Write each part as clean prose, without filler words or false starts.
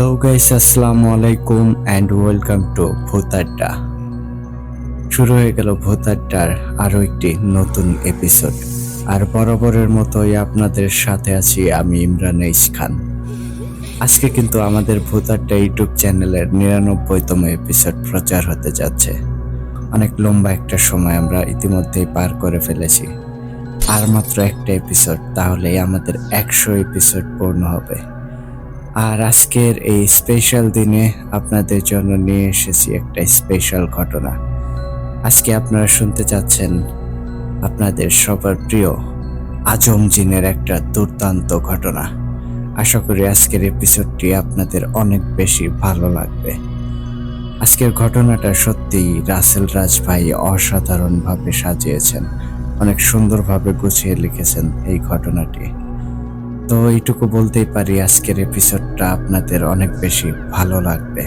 Hello guys, আসসালামু আলাইকুম and welcome to ভূত আড্ডা। শুরু হয়ে গেল ভূত আড্ডার আরও একটি নতুন এপিসোড। আর বরাবরের মতোই আপনাদের সাথে আছি আমি ইমরান খান। আজকে কিন্তু আমাদের ভূত আড্ডা ইউটিউব চ্যানেলের 99তম এপিসোড প্রচার হতে যাচ্ছে। অনেক লম্বা একটা সময় আমরা ইতিমধ্যেই পার করে ফেলেছি। আর মাত্র একটা এপিসোড, তাহলেই আমাদের 100 এপিসোড পূর্ণ হবে। আর আজকের এই স্পেশাল দিনে আপনাদের জন্য নিয়ে এসেছি একটা স্পেশাল ঘটনা। আজকে আপনারা শুনতে চাচ্ছেন আপনাদের সবার প্রিয় আজম জিনের একটা দুর্দান্ত ঘটনা। আশা করি আজকের এপিসোডটি আপনাদের অনেক বেশি ভালো লাগবে। আজকের ঘটনাটা সত্যিই রাসেল রাজ ভাই অসাধারণভাবে সাজিয়েছেন, অনেক সুন্দরভাবে গুছিয়ে লিখেছেন এই ঘটনাটি। তো এইটুকু বলতেই পারি, আজকের এপিসোডটা আপনাদের অনেক বেশি ভালো লাগবে।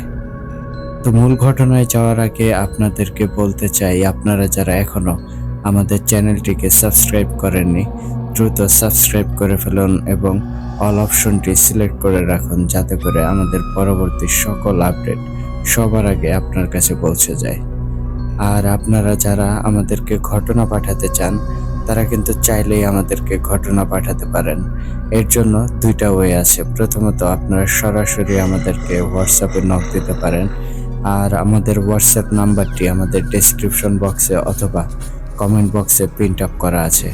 তো মূল ঘটনায় যাওয়ার আগে আপনাদেরকে বলতে চাই, আপনারা যারা এখনো আমাদের চ্যানেলটিকে সাবস্ক্রাইব করেননি, দ্রুত সাবস্ক্রাইব করে ফেলুন এবং অল অপশনটি সিলেক্ট করে রাখুন, যাতে করে আমাদের পরবর্তী সকল আপডেট সবার আগে আপনার কাছে পৌঁছে যায়। আর আপনারা যারা আমাদেরকে ঘটনা পাঠাতে চান, তারা কিন্তু চাইলেই আমাদেরকে ঘটনা পাঠাতে পারেন। এর জন্য দুইটা ওয়ে আছে। প্রথমত, আপনারা সরাসরি আমাদেরকে হোয়াটসঅ্যাপে নক দিতে পারেন। আর আমাদের হোয়াটসঅ্যাপ নাম্বারটি আমাদের ডেসক্রিপশন বক্সে অথবা কমেন্ট বক্সে প্রিন্ট আপ করা আছে।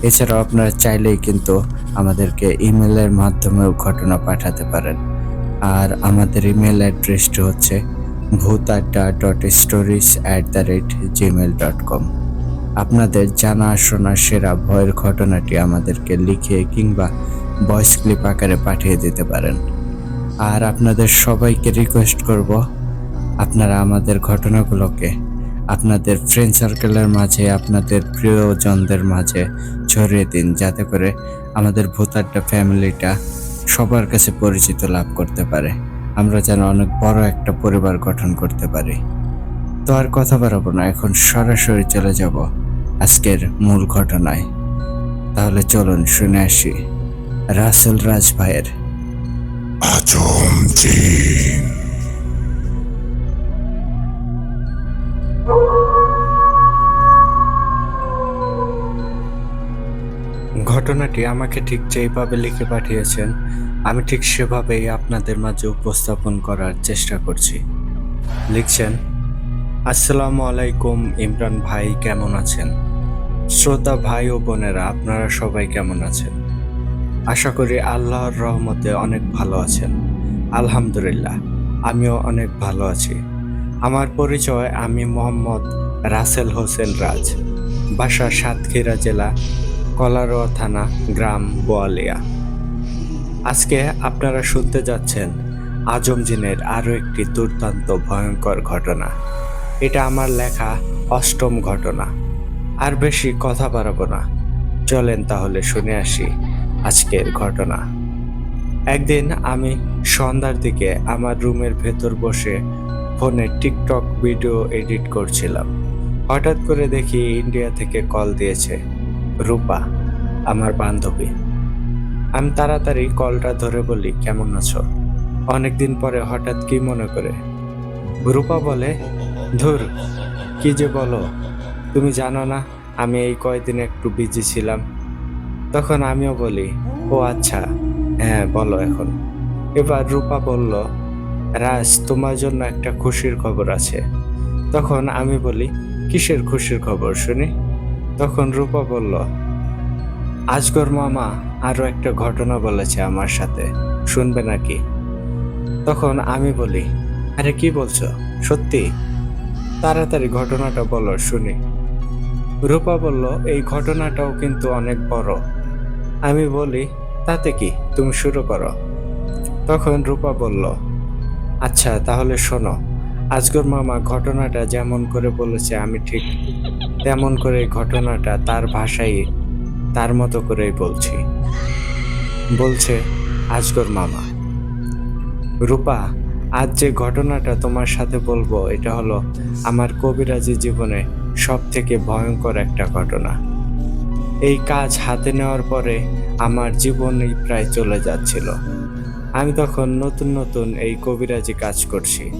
এছাড়াও আপনারা চাইলেই কিন্তু আমাদেরকে ইমেলের মাধ্যমেও ঘটনা পাঠাতে পারেন। আর আমাদের ইমেল অ্যাড্রেসটি হচ্ছে bhutadda.stories@gmail.com। আপনাদের জানা শোনা সেরা ভয়ের ঘটনাটি আমাদেরকে লিখে কিংবা ভয়েস ক্লিপ আকারে পাঠিয়ে দিতে পারেন। আর আপনাদের সবাইকে রিকোয়েস্ট করব, আপনারা আমাদের ঘটনাগুলোকে আপনাদের ফ্রেন্ড সার্কেলের মাঝে, আপনাদের প্রিয়জনদের মাঝে ছড়িয়ে দিন, যাতে করে আমাদের ভূত আড্ডা ফ্যামিলিটা সবার কাছে পরিচিত লাভ করতে পারে। আমরা যেন অনেক বড় একটা পরিবার গঠন করতে পারি। তো আর কথা বাড়াবো না, এখন সরাসরি চলে যাব আজকের মূল ঘটনায়। তাহলে চলুন শুনে আসি রাসেল রাজ ভাইয়ের আজম জিন। ঘটনাটি আমাকে ঠিক যেইভাবে লিখে পাঠিয়েছেন, আমি ঠিক সেভাবেই আপনাদের মাঝে উপস্থাপন করার চেষ্টা করছি। লিখছেন, আসসালামু আলাইকুম ইমরান ভাই, কেমন আছেন? শ্রোতা ভাই ও বোনেরা, আপনারা সবাই কেমন আছেন? আশা করি আল্লাহর রহমতে অনেক ভালো আছেন। আলহামদুলিল্লাহ, আমিও অনেক ভালো আছি। আমার পরিচয়, আমি মোহাম্মদ রাসেল হোসেন রাজ, বাসা সাতক্ষীরা জেলা, কলারোয়া থানা, গ্রাম বোয়ালিয়া। আজকে আপনারা শুনতে যাচ্ছেন আজম জিনের আরও একটি দুর্দান্ত ভয়ঙ্কর ঘটনা। এটা আমার লেখা 8ম ঘটনা। আর বেশি কথা বাড়াবো না, চলেন তাহলে শুনে আসি আজকের ঘটনা। একদিন আমি সন্ধ্যার দিকে আমার রুমের ভেতর বসে ফোনে টিকটক ভিডিও এডিট করছিলাম। হঠাৎ করে দেখি ইন্ডিয়া থেকে কল দিয়েছে রূপা, আমার বান্ধবী। আমি তাড়াতাড়ি কলটা ধরে বলি, কেমন আছো? অনেকদিন পরে হঠাৎ কি মনে করে? রূপা বলে, ধুর, কি যে বলো, তুমি জানো না আমি এই কয়দিন একটু বিজি ছিলাম। তখন আমিও বলি, ও আচ্ছা, হ্যাঁ বলো এখন। এবার রূপা বলল, রাজ, তোমার জন্য একটা খুশির খবর আছে। তখন আমি বলি, কিসের খুশির খবর শুনি? তখন রূপা বলল, আজগর মামা আরো একটা ঘটনা বলেছে আমার সাথে, শুনবে নাকি? তখন আমি বলি, আরে কি বলছো, সত্যি? তাড়াতাড়ি ঘটনাটা বলো শুনি। রূপা বলল, এই ঘটনাটাও কিন্তু অনেক বড়। আমি বলি, তাতে কি, তুমি শুরু করো। তখন রূপা বলল, আচ্ছা তাহলে শোনো, আজগর মামা ঘটনাটা যেমন করে বলেছে আমি ঠিক তেমন করে ঘটনাটা তার ভাষায় তার মতো করেই বলছি। বলছে, আজগর মামা, রূপা, আজ যে ঘটনাটা তোমার সাথে বলবো, এটা হলো আমার কবিরাজি জীবনে সব থেকে ভয়ঙ্কর একটা ঘটনা। এই কাজ হাতে নেওয়ার পরে আমার জীবনই প্রায় চলে যাচ্ছিল। আমি তখন নতুন নতুন এই কবিরাজি কাজ করছি।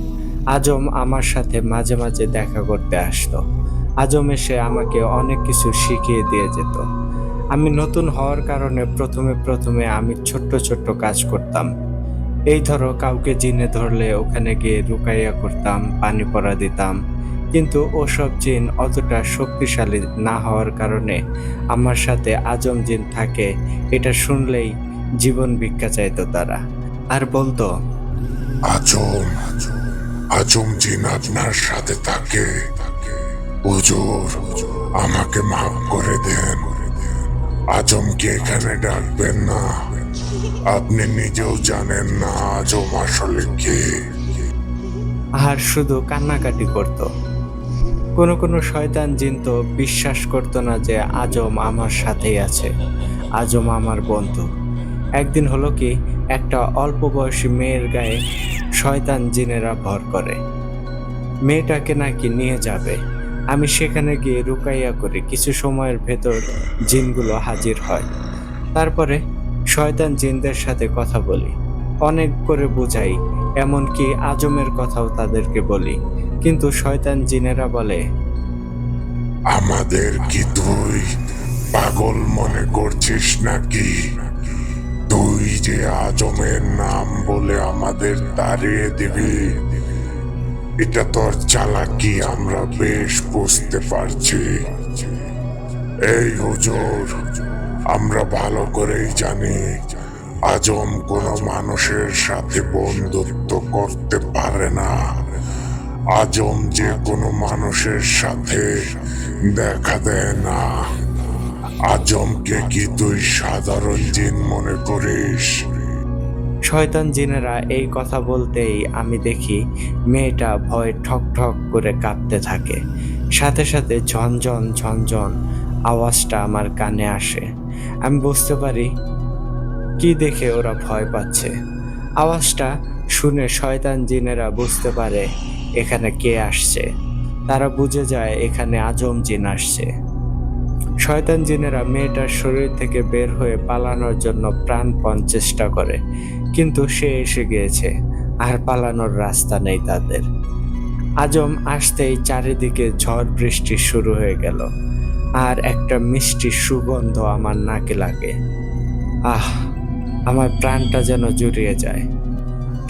আজম আমার সাথে মাঝে মাঝে দেখা করতে আসতো। আজম এসে আমাকে অনেক কিছু শিখিয়ে দিয়ে যেত। আমি নতুন হওয়ার কারণে প্রথমে প্রথমে আমি ছোট্ট ছোট্ট কাজ করতাম। এই ধরো কাউকে জিনে ধরলে ওখানে গিয়ে রুকাইয়া করতাম, পানি পড়া দিতাম। কিন্তু ওসব জিন অতটা শক্তিশালী না হওয়ার কারণে আমার সাথে আজম জিন থাকে এটা শুনলেই জীবন ভিক্ষা চাইতো তারা। আর বলতো, আজম আজম জিন আপনার সাথে থাকে। হুজুর, আমাকে মাফ করে দেন। আজমকে এখানে ডাকবেন না। আপনি নিজেও জানেন না আজম আসলে কে। আর শুধু কান্নাকাটি করত। কোনো কোনো শয়তান জিন তো বিশ্বাস করতো না যে আজম আমার সাথেই আছে, আজম আমার বন্ধু। একদিন হলো কি, একটা অল্প বয়সী মেয়ের গায়ে শয়তান জিনেরা ভর করে। মেয়েটাকে নাকি নিয়ে যাবে। আমি সেখানে গিয়ে রুকাইয়া করি, কিছু সময়ের ভেতর জিনগুলো হাজির হয়। তারপরে শয়তান জিনদের সাথে কথা বলি, অনেক করে বুঝাই, এমনকি আজমের কথাও তাদেরকে বলি। কিন্তু শয়তান জিনেরা বলে, আমাদের কি তুই পাগল মনে করছিস নাকি? তুই যে আজমের নাম বলে আমাদের তাড়িয়ে দিবি, এটা তোর চালাকি আমরা বেশ বুঝতে পারছি। এই হুজুর, আমরা ভালো করেই জানি আজম কোনো মানুষের সাথে বন্ধুত্ব করতে পারে না। আজম যে কোনো মানুষের সাথে দেখা দেয় না। আজমকে কি তুই সাধারণ জিন মনে করিস? শয়তান জিনেরা এই কথা বলতেই আমি দেখি মেয়েটা ভয়ে ঠক ঠক করে কাঁপতে থাকে। সাথে সাথে ঝনঝন ঝনঝন আওয়াজটা আমার কানে আসে। আমি বুঝতে পারি কি দেখে ওরা ভয় পাচ্ছে। আওয়াজটা শুনে শয়তান জিনেরা বুঝতে পারে এখানে কে আসছে। তারা বুঝে যায় এখানে আজম জিন আসছে। শয়তান জিনেরা মেয়েটার শরীর থেকে বের হয়ে পালানোর জন্য প্রাণপণ চেষ্টা করে, কিন্তু সে এসে গিয়েছে, আর পালানোর রাস্তা নেই তাদের। আজম আসতেই চারিদিকে ঝড় বৃষ্টি শুরু হয়ে গেল, আর একটা মিষ্টি সুগন্ধ আমার নাকে লাগে। আহ, আমার প্রাণটা যেন জুড়িয়ে যায়।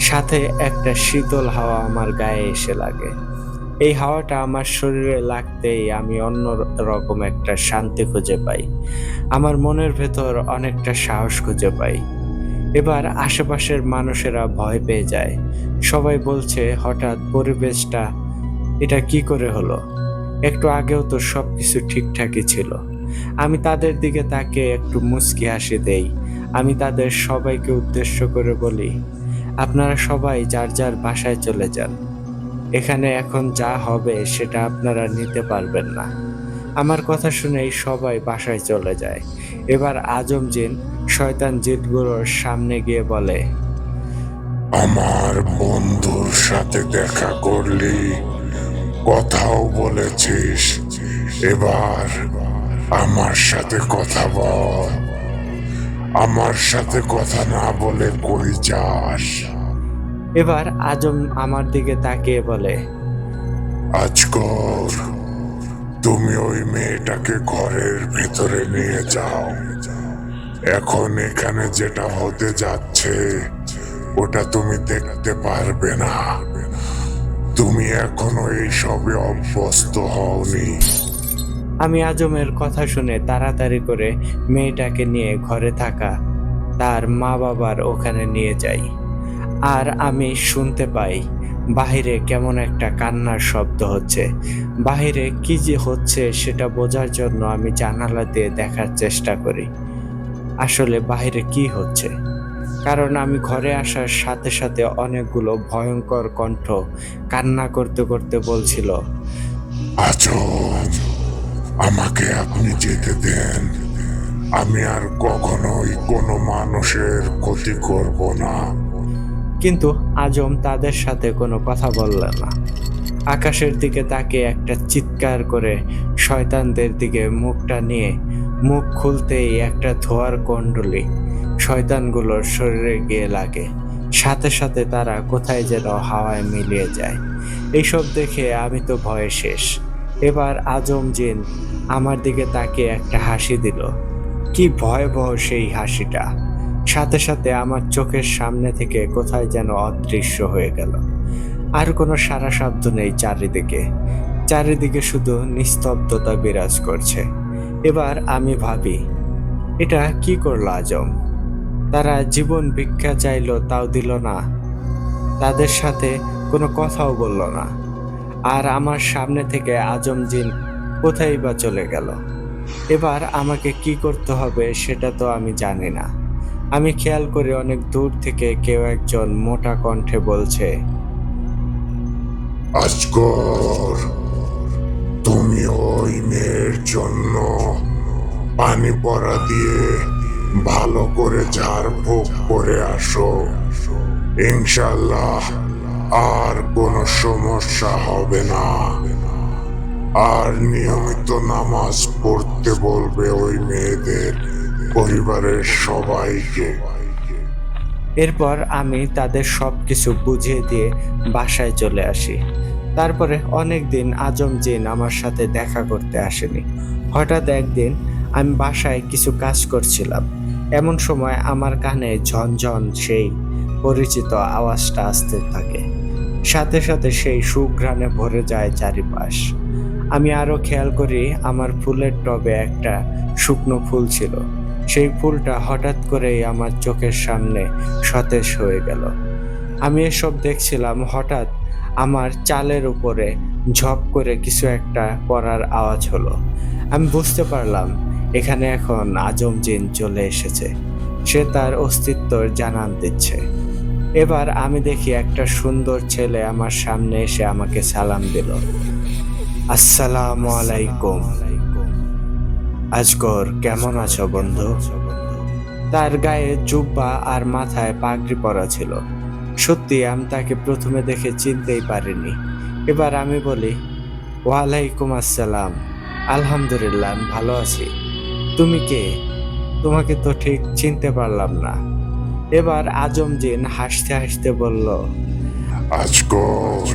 সাথে একটা শীতল হাওয়া আমার গায়ে এসে লাগে। এই হাওয়াটা আমার শরীরে লাগতেই আমি অন্য রকম একটা শান্তি খুঁজে পাই। আমার মনের ভেতর অনেকটা সাহস খুঁজে পাই। এবার আশেপাশের মানুষেরা ভয় পেয়ে যায়। সবাই বলছে, হঠাৎ পরিবেশটা এটা কি করে হলো? একটু আগেও তো সবকিছু ঠিকঠাকই ছিল। আমি তাদের দিকে তাকিয়ে একটু মুচকি হাসি দেই। আমি তাদের সবাইকে উদ্দেশ্য করে বলি, আপনারা সবাই যার যার বাসায় চলে যান। এখানে এখন যা হবে সেটা আপনারা নিতে পারবেন না। আমার কথা শুনেই সবাই বাসায় চলে যায়। এবার আজম জিন শয়তান জিনগুলোর সামনে গিয়ে বলে, আমার বন্ধুর সাথে দেখা করলি, কথাও বলেছিস, এবার আমার সাথে কথা বল। আমার সাথে কথা না বলে কই যাস? এবার আজম আমার দিকে তাকিয়ে বলে, আজকর, তুমি ওই মেয়েটাকে ঘরের ভেতরে নিয়ে যাও। এখন এখানে যেটা হতে যাচ্ছে ওটা তুমি দেখতে পারবে না। তুমি এখনো এইসবে অভ্যস্ত হওনি। আমি আজমের কথা শুনে তাড়াতাড়ি করে মেয়েটাকে নিয়ে ঘরে থাকা তার মা বাবার ওখানে নিয়ে যাই। আর আমি শুনতে পাই বাহিরে কেমন একটা কান্নার শব্দ হচ্ছে। বাহিরে কি যে হচ্ছে সেটা বোঝার জন্য আমি জানালা দিয়ে দেখার চেষ্টা করি আসলে বাহিরে কি হচ্ছে। কারণ আমি ঘরে আসার সাথে সাথে অনেকগুলো ভয়ঙ্কর কণ্ঠ কান্না করতে করতে বলছিল, আজম, আমাকে আপনি যেতে দেন। আমি আর কখনোই কোনো মানুষের ক্ষতি করব না। কিন্তু আজম তাদের সাথে কোনো কথা বলল না। আকাশের দিকে তাকিয়ে একটা চিৎকার করে শয়তানদের দিকে মুখটা নিয়ে মুখ খুলতেই একটা ধোঁয়ার কুণ্ডলী শয়তানগুলোর শরীরে গিয়ে লাগে। সাথে সাথে তারা কোথায় যেন হাওয়ায় মিলিয়ে যায়। এইসব দেখে আমি তো ভয়ে শেষ। এবার আজম জিন আমার দিকে তাকিয়ে একটা হাসি দিল। কি ভয়াবহ সেই হাসিটা! সাথে সাথে আমার চোখের সামনে থেকে কোথায় যেন অদৃশ্য হয়ে গেল। আর কোনো সারা শব্দ নেই চারিদিকে। চারিদিকে শুধু নিস্তব্ধতা বিরাজ করছে। এবার আমি ভাবি, এটা কি করলো আজম? তারা জীবন ভিক্ষা চাইলো, তাও দিল না। তাদের সাথে কোনো কথাও বলল না। আর আমার সামনে থেকে আজম জিন কোথায় বা চলে গেল? এবার আমাকে কি করতে হবে সেটা তো আমি জানি না। আমি খেয়াল করি অনেক দূর থেকে কেউ একজন মোটা কণ্ঠে বলছে, আজগর, তুমি ওই মেয়ের জন্য পানি পড়া দিয়ে ভালো করে ঝাড়ফুঁক করে আসো। ইনশাল্লাহ আর কোনো সমস্যা হবে না। আর নিয়মিত নামাজ পড়তে বলবে ওই মেয়েদের পরিবারের সবাইকে। এরপর আমি তাদের সব কিছু বুঝিয়ে দিয়ে বাসায় চলে আসি। তারপরে অনেক দিন আজম জিন আমার সাথে দেখা করতে আসেনি। হঠাৎ একদিন আমি বাসায় কিছু কাজ করছিলাম। এমন সময় আমার কানে ঝনঝন সেই পরিচিত আওয়াজটা আসতে থাকে। সাথে সাথে সেই সুঘ্রাণে ভরে যায় চারিপাশ। আমি আরো খেয়াল করি আমার ফুলের টবে একটা শুকনো ফুল ছিল। সেই ফুলটা হঠাৎ করেই আমার চোখের সামনে সতেজ হয়ে গেল। আমি এসব দেখছিলাম, হঠাৎ আমার চালের উপরে ঝপ করে কিছু একটা পড়ার আওয়াজ হলো। আমি বুঝতে পারলাম এখানে এখন আজম জিন চলে এসেছে। সে তার অস্তিত্বর জানান দিচ্ছে। এবার আমি দেখি একটা সুন্দর ছেলে আমার সামনে এসে আমাকে সালাম দিল। আসসালামু আলাইকুম। আজগর, কেমন আছো বন্ধু? তার গায়ে জুব্বা আর মাথায় পাগড়ি পরা ছিল। সত্যি আমি তাকে প্রথমে দেখে চিনতেই পারিনি। এবার আমি বলি, ওয়ালাইকুম আসসালাম। আলহামদুলিল্লাহ, আমি ভালো আছি। তুমি কে? তোমাকে তো ঠিক চিনতে পারলাম না। এবার আজম জিন হাসতে হাসতে বলল, আজগর,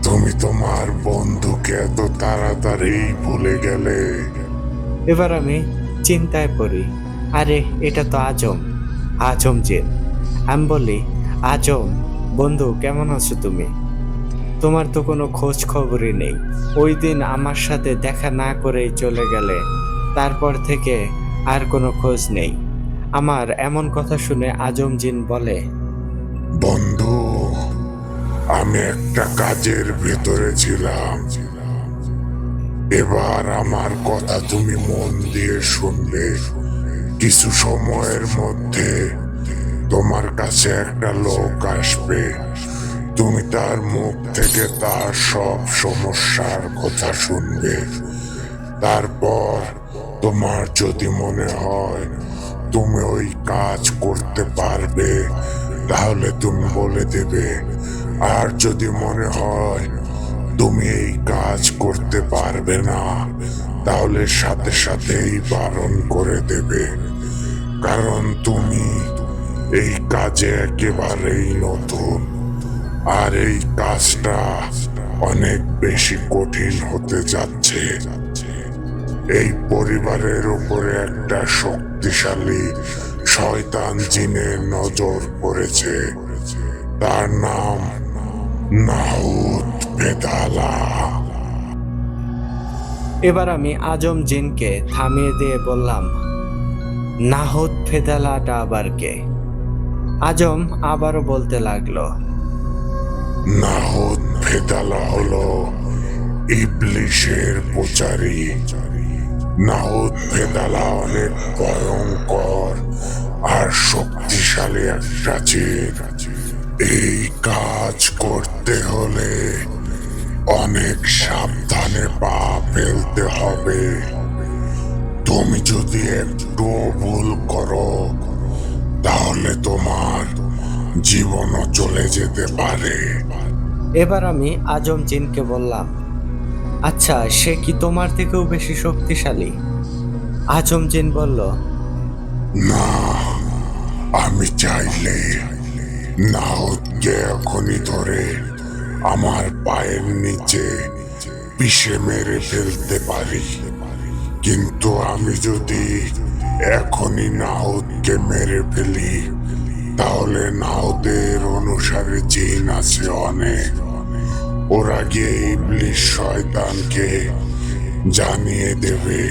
তুমি তোমার বন্ধুকে এত তাড়াতাড়ি ভুলে গেলে? এবার আমি চিন্তায় পড়ি, আরে এটা তো আজম জিন। আমি বলি, আজম বন্ধু, কেমন আছো তুমি? তোমার তো কোনো খোঁজ খবরই নেই। ওই দিন আমার সাথে দেখা না করেই চলে গেলে। তারপর থেকে আর কোনো খোঁজ নেই। আমার এমন কথা শুনে আজম জিন বলে, বন্ধু, আমি একটা কাজের ভেতরে ছিলাম। এবার আমার কথা তুমি মন দিয়ে শুনবে। কিছু সময়ের মধ্যে তোমার কাছে একটা লোক আসবে। তুমি তার মুখ থেকে তার সব সমস্যার কথা শুনবে। তারপর তোমার যদি মনে হয় তুমি ওই কাজ করতে পারবে, তাহলে তুমি বলে দেবে। আর যদি মনে হয় তুমি এই কাজ করতে পারবে না, তাহলে সাথে সাথেই বারণ করে দেবে। কারণ তুমি এই কাজে একেবারেই নতুন। আর এই কাজটা অনেক বেশি কঠিন হতে যাচ্ছে। এই পরিবারের উপরে একটা শক্তিশালী শয়তান জিনের নজর পড়েছে। তার নাম নাহুদ ফেদালা। এবার আমি আজম জিনকে থামিয়ে দিয়ে বললাম, নাহদ ফেদালাটা আবার কে? আজম আবারও বলতে লাগলো, নাহুদ ফেদালা হলো ইবলিশের পূজারী। নাহুদ ফেদালা অনেক ভয়ঙ্কর আর শক্তিশালী একটা জিন। এই কাজ করতে হলে অনেক সাবধানে পা ফেলতে হবে। তুমি যদি একটু ভুল করো, তাহলে তোমার জীবনও চলে যেতে পারে। এবার আমি আজম জিনকে বললাম, আচ্ছা, সে কি তোমার থেকেও বেশি শক্তিশালী? আজম জিন বলল, না, আমি চাইলে নাহদকে এখনই ধরে আমার পায়ের নিচে পিষে মেরে ফেলতে পারি, কিন্তু আমি যদি এখনই নাহদকে মেরে ফেলি তাহলে নাহদের অনুসারে জিন আছে অনেক। ওরা গিয়ে ইবলিশ শয়তানকে জানিয়ে দেবে,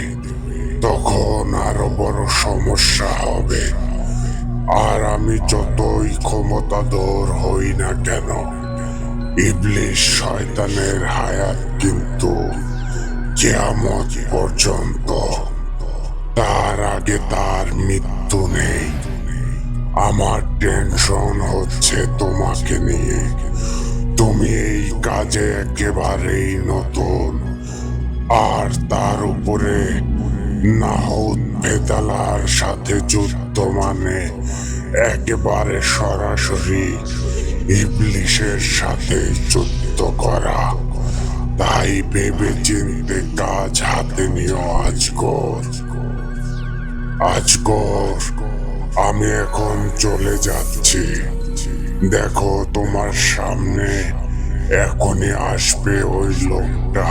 তখন আরো বড় সমস্যা হবে। আর আমি যতই ক্ষমতাধর হই না কেন, ইবলিশ শয়তানের হায়াত কিন্তু কিয়ামত পর্যন্ত। তার আগে তার মৃত্যু নেই। আমার টেনশন হচ্ছে তোমাকে নিয়ে। তুমি এই কাজে একেবারেই নতুন, আর তার উপরে নাহদ ভেদালার সাথে যুদ্ধ মানে একেবারে সরাসরি ইবলিশের সাথে যুদ্ধ করা। তাই ভেবে চিনতে কাজ হাতে নিও আজগর। আজগর, আমি এখন চলে যাচ্ছি। দেখো তোমার সামনে এখনই আসবে ওই লোকটা।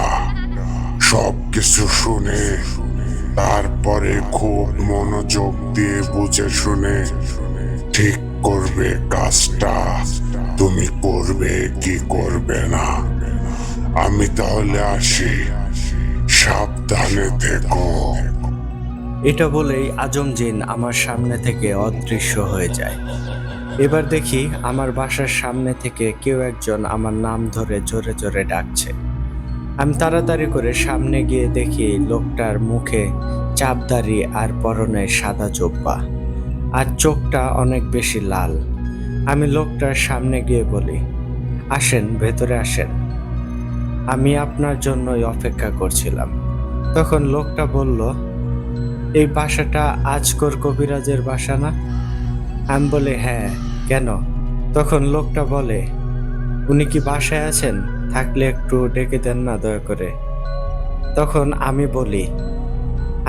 সব কিছু শুনে তারপরে খুব মনোযোগ দিয়ে বুঝে শুনে ঠিক করবে কাজটা তুমি করবে কি করবে না। আমি তাহলে আসি, সাবধানে থেকো। এটা বলেই আজম জিন আমার সামনে থেকে অদৃশ্য হয়ে যায়। এবার দেখি আমার বাসার সামনে থেকে কেউ একজন আমার নাম ধরে জোরে জোরে ডাকছে। আমি তাড়াতাড়ি করে সামনে গিয়ে দেখি লোকটার মুখে চাপদাড়ি আর পরনে সাদা জোব্বা, আর চোখটা অনেক বেশি লাল। আমি লোকটার সামনে গিয়ে বলি, আসেন, ভেতরে আসেন, আমি আপনার জন্যই অপেক্ষা করছিলাম। তখন লোকটা বলল, এই বাসাটা আজগর কবিরাজের বাসা না? আমি বলি, হ্যাঁ, কেন? তখন লোকটা বলে, উনি কি বাসায় আছেন? থাকলে একটু ডেকে দেন না দয়া করে। তখন আমি বলি,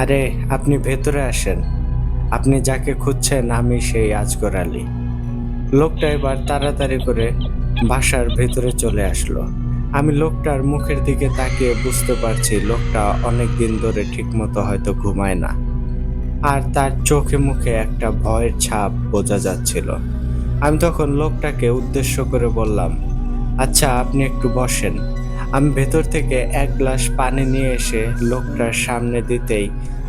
আরে আপনি ভেতরে আসেন, আপনি যাকে খুঁজছেন আমি সেই আজগর আলী। লোকটা এবার তাড়াতাড়ি করে বাসার ভেতরে চলে আসলো। আমি লোকটার মুখের দিকে তাকিয়ে বুঝতে পারছি লোকটা অনেক দিন ধরে ঠিকমতো হয়তো ঘুমায় না, আর তার চোখে মুখে একটা ভয়ের ছাপ বোঝা যাচ্ছিল। আমি তখন লোকটাকে উদ্দেশ্য করে বললাম, আচ্ছা আপনি একটু বসেন। আমি ভেতর থেকে এক গ্লাস পানি নিয়ে এসে লোকটার সামনে দিতেই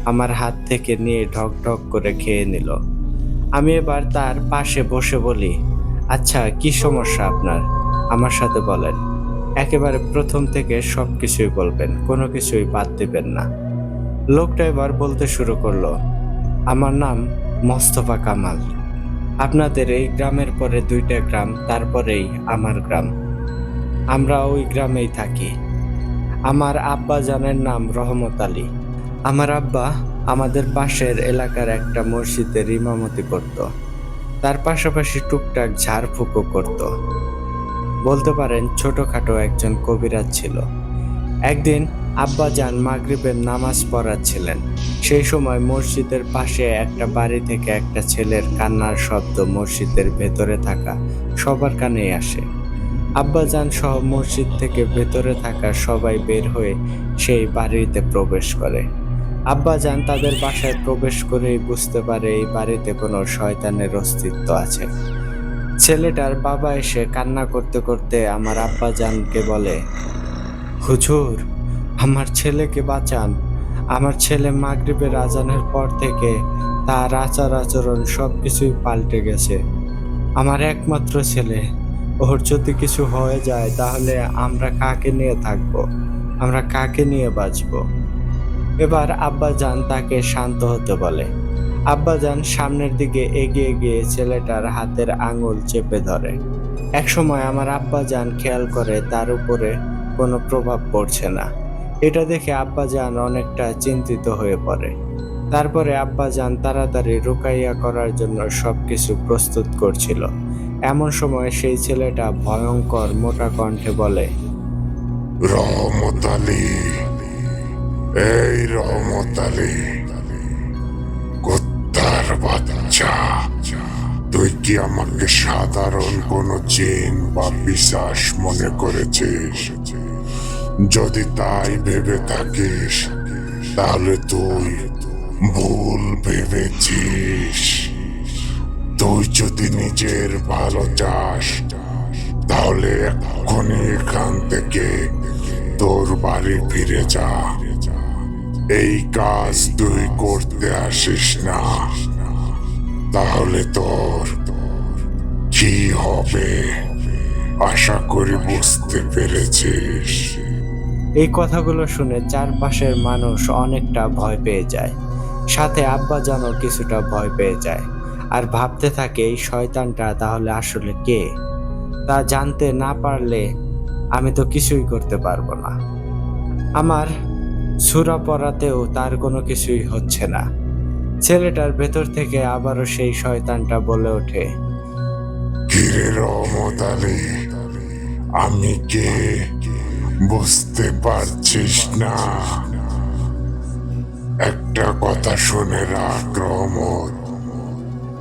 আমার হাত থেকে নিয়ে ঢক ঢক করে খেয়ে নিল। আমি এবার তার পাশে বসে বলি, আচ্ছা কি সমস্যা আপনার, আমার সাথে বলেন। একেবারে প্রথম থেকে সব কিছুই বলবেন, কোনো কিছুই বাদ দিবেন না। লোকটা এবার বলতে শুরু করলো, আমার নাম মোস্তফা কামাল। আপনাদের এই গ্রামের পরে 2টা গ্রাম, তারপরেই আমার গ্রাম। আমরা ওই গ্রামেই থাকি। আমার আব্বা জানের নাম রহমত আলী। আমার আব্বা আমাদের পাশের এলাকার একটা মসজিদের ইমামতি করত। তার পাশাপাশি টুকটাক ঝাড়ফুঁকও করত। বলতে পারেন ছোটখাটো একজন কবিরাজ ছিল। একদিন আব্বাজান মাগরিবের নামাজ পড়াচ্ছিলেন। সেই সময় মসজিদের পাশে একটা বাড়ি থেকে একটা ছেলের কান্নার শব্দ মসজিদের ভেতরে থাকা সবার কানেই আসে। আব্বাজান সহ মসজিদ থেকে ভেতরে থাকা সবাই বের হয়ে সেই বাড়িতে প্রবেশ করে। আব্বাজান তাদের বাসায় প্রবেশ করেই বুঝতে পারে এই বাড়িতে কোনো শয়তানের অস্তিত্ব আছে। ছেলেটার বাবা এসে কান্না করতে করতে আমার আব্বাজানকে বলে, হুজুর, আমার ছেলেকে বাঁচান। আমার ছেলে মাগরিবের আজানের পর থেকে তার আচার আচরণ সবকিছুই পাল্টে গেছে। আমার একমাত্র ছেলে, ওর যদি কিছু হয়ে যায় তাহলে আমরা কাকে নিয়ে থাকবো, আমরা কাকে নিয়ে বাঁচবো? এবার আব্বাজান তাকে শান্ত হতে বলে। আব্বাজান সামনের দিকে এগিয়ে গিয়ে ছেলেটার হাতের আঙুল চেপে ধরে। একসময় আমার আব্বাজান খেয়াল করে তার উপরে কোনো প্রভাব পড়ছে না। এটা দেখে আব্বাজান অনেকটা চিন্তিত হয়ে পড়ে। তারপরে আব্বাজান তাড়াতাড়ি রুকাইয়া করার জন্য সবকিছু প্রস্তুত করছিল। এমন সময় সেই ছেলেটা ভয়ঙ্কর মোটা কণ্ঠে বলে, রহমত আলী, এই রহমত আলী, কুত্তার বাচ্চা, তুই কি আমাকে সাধারণ কোনো জিন বা পিশাচ মনে করেছিস? যদি তাই ভেবে থাকিস তাহলে তুই ভুল ভেবেছিস। তুই যদি নিজের ভালো চাস তাহলে এক্ষুনি এখান থেকে তোর বাড়ি ফিরে যা। এই কাজ তুই করতে আসিস না, তাহলে তোর কি হবে আশা করি বুঝতে পেরেছিস। এই কথাগুলো শুনে চারপাশের মানুষ অনেকটা ভয় পেয়ে যায়, সাথে আব্বাজানও কিছুটা ভয় পেয়ে যায় আর ভাবতে থাকে এই শয়তানটা তাহলে আসলে কে। তা জানতে না পারলে আমি তো কিছুই করতে পারবো না। আমার সূরা পড়াতেও তার কোনো কিছুই হচ্ছে না। ছেলেটার ভেতর থেকে আবারও সেই শয়তানটা বলে ওঠে, কিরে রহমত আলী, আমি কে বুঝতে পারছিস না? একটা কথা শুনে রাখ রহমত,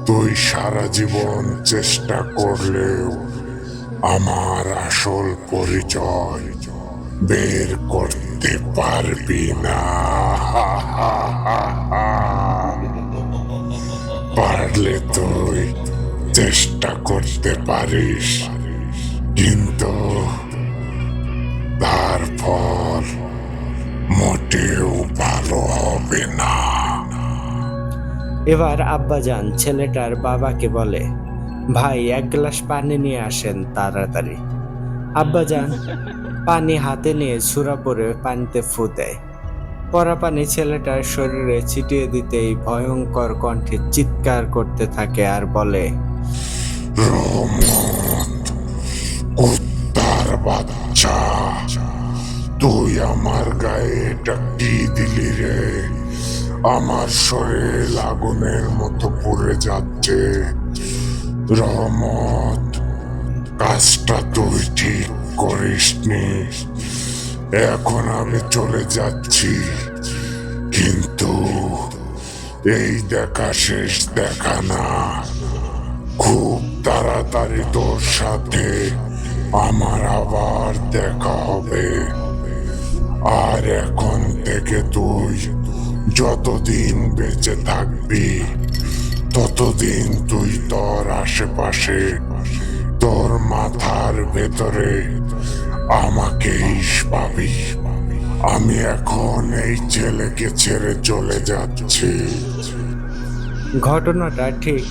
তুই সারা জীবন চেষ্টা করলেও আমার আসল পরিচয় বের করতে পারবি না। পারলে তুই চেষ্টা করতে পারিস, কিন্তু তার ফল মোটেও ভালো হবে না। এবার আব্বাজান ছেলেটার বাবাকে বলে, ভাই এক গ্লাস পানি নিয়ে আসেন তাড়াতাড়ি। আব্বাজান পানি হাতে নিয়ে সূরা পরে পানিতে ফু দেয়। পরা পানি ছেলেটার শরীরে ছিটিয়ে দিতেই ভয়ঙ্কর কণ্ঠে চিৎকার করতে থাকে আর বলে, রহমত, কুত্তার বাচ্চা, তুই আমার গায়ে এটা কি দিলি রে? আমার শরীর আগুনের মতো পুড়ে যাচ্ছে। রহমত, কাজটা তুই ঠিক করিসনি। এখন আমি চলে যাচ্ছি, কিন্তু এই দেখা শেষ দেখা না। খুব তাড়াতাড়ি তোর সাথে আমার আবার দেখা হবে। আর এখন থেকে তুই যতদিন বেঁচে থাকবি ততদিন তুই তোর আশেপাশে, তোর মাথার ভেতরে আমাকেই পাবি। আমি এখন এই ছেলেকে ছেড়ে চলে যাচ্ছি। ঘটনাটা ঠিক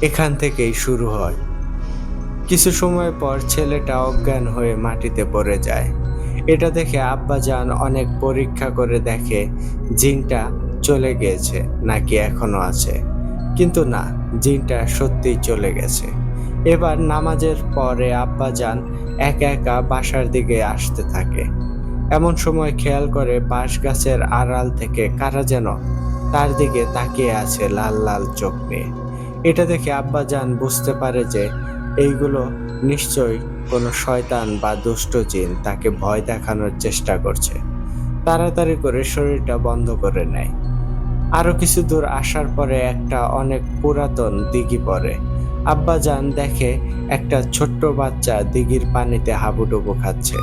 এখান থেকেই শুরু হয়। কিছু সময় পর ছেলেটা অজ্ঞান হয়ে মাটিতে পড়ে যায়। এটা দেখে আব্বাজান অনেক পরীক্ষা করে দেখে জিনটা চলে গিয়েছে নাকি এখনো আছে, কিন্তু না, জিনটা সত্যিই চলে গেছে। এবার নামাজের পরে আব্বাজান একা একা বাসার দিকে আসতে থাকে। এমন সময় খেয়াল করে বাঁশ গাছের আড়াল থেকে কারা যেন তার দিকে তাকিয়ে আছে লাল লাল চোখ নিয়ে। এটা দেখে আব্বাজান বুঝতে পারে যে এইগুলো নিশ্চয়ই কোনো শয়তান বা দুষ্ট জিন তাকে ভয় দেখানোর চেষ্টা করছে। তাড়াতাড়ি করে শরীরটা বন্ধ করে নেয়। আরো কিছু দূর আসার পরে একটা অনেক পুরাতন দিঘি পড়ে। আব্বাজান দেখে একটা ছোট্ট বাচ্চা দিঘির পানিতে হাবুডুবু খাচ্ছে।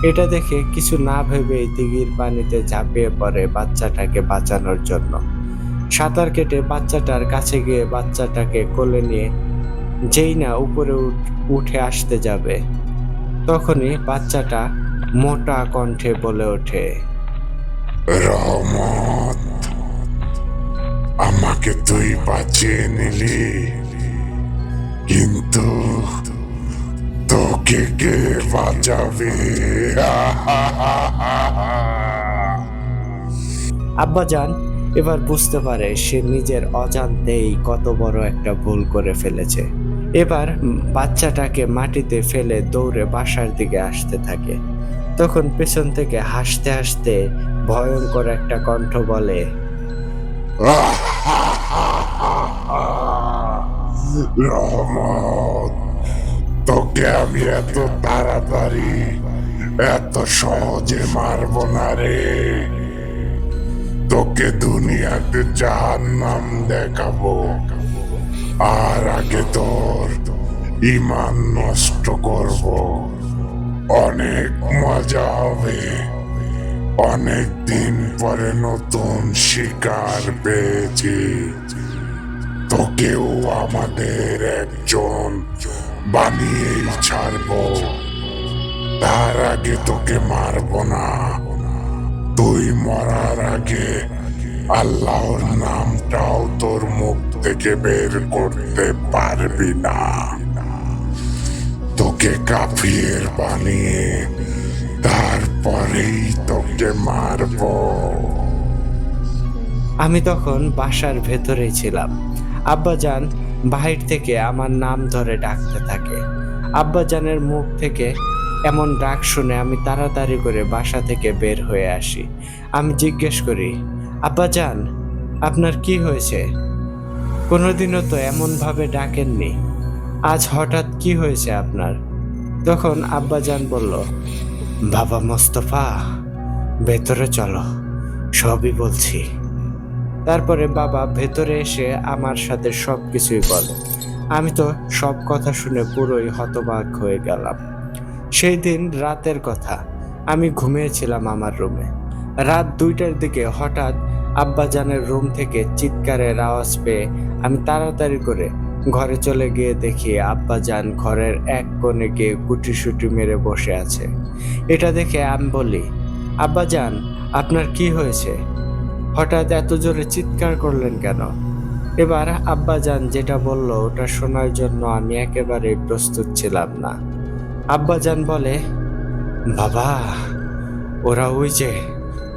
এটা দেখে কিছু না ভেবেই দিঘির পানিতে ঝাঁপিয়ে পড়ে বাচ্চাটাকে বাঁচানোর জন্য। সাঁতার কেটে বাচ্চাটার কাছে গিয়ে বাচ্চাটাকে কোলে নিয়ে যেই না উপরে উঠে আসতে যাবে, তখনই বাচ্চাটা মোটা কণ্ঠে বলে ওঠে, রহমত, আমাকে তুই বাঁচিয়ে নিলি, কিন্তু তোকে কে বাঁচাবে? আব্বাজান এবার বুঝতে পারে সে নিজের অজান্তেই কত বড় একটা ভুল করে ফেলেছে। এবার বাচ্চাটাকে মাটিতে ফেলে দৌড়ে বাসার দিকে আসতে থাকে। তখন পেছন থেকে হাসতে হাসতে ভয়ঙ্কর একটা কণ্ঠ বলে, রহমত, তোকে আমি এত তাড়াতাড়ি এত সহজে মারবো না রে। তোকে দুনিয়াতে জাহান্নাম দেখাবো, আর আগে তোর ইমান নষ্ট করব। অনেক মজা হবে। অনেক দিন পরে নতুন শিকার পেয়েছি। তোকেও আমাদের একজন বানিয়েই ছাড়বো। তার আগে তোকে মারবো না। তুই মরার আগে আল্লাহর নামটাও তোর মুখ থেকে বের করতে পারবি না। তোকে কাফির বানিয়ে তারপরেই তোকে মারবো। আমি তখন বাসার ভেতরেই ছিলাম। আব্বাজান বাহির থেকে আমার নাম ধরে ডাকতে থাকে। আব্বাজানের মুখ থেকে এমন ডাক শুনে আমি তাড়াতাড়ি করে বাসা থেকে বের হয়ে আসি। আমি জিজ্ঞেস করি, আব্বাজান, আপনার কি হয়েছে? কোনোদিনও তো এমনভাবে ডাকেননি, আজ হঠাৎ কি হয়েছে আপনার? তখন আব্বাজান বলল, বাবা মোস্তফা, ভেতরে চলো, সবই বলছি। তারপরে বাবা ভেতরে এসে আমার সাথে সব কিছুই বলে। আমি তো সব কথা শুনে পুরোই হতবাক হয়ে গেলাম। সেই দিন রাতের কথা, আমি ঘুমিয়েছিলাম আমার রুমে। রাত 2টার দিকে হঠাৎ আব্বাজানের রুম থেকে চিৎকারের আওয়াজ পেয়ে আমি তাড়াতাড়ি করে ঘরে চলে গিয়ে দেখি আব্বাজান ঘরের এক কোণে গিয়ে গুটিসুটি মেরে বসে আছে। এটা দেখে আমি বলি, আব্বাজান, আপনার কি হয়েছে? হঠাৎ এত জোরে চিৎকার করলেন কেন? এবার আব্বাজান যেটা বলল ওটা শোনার জন্য আমি একেবারেই প্রস্তুত ছিলাম না। আব্বাজান বলে, বাবা, ওরা ওই যে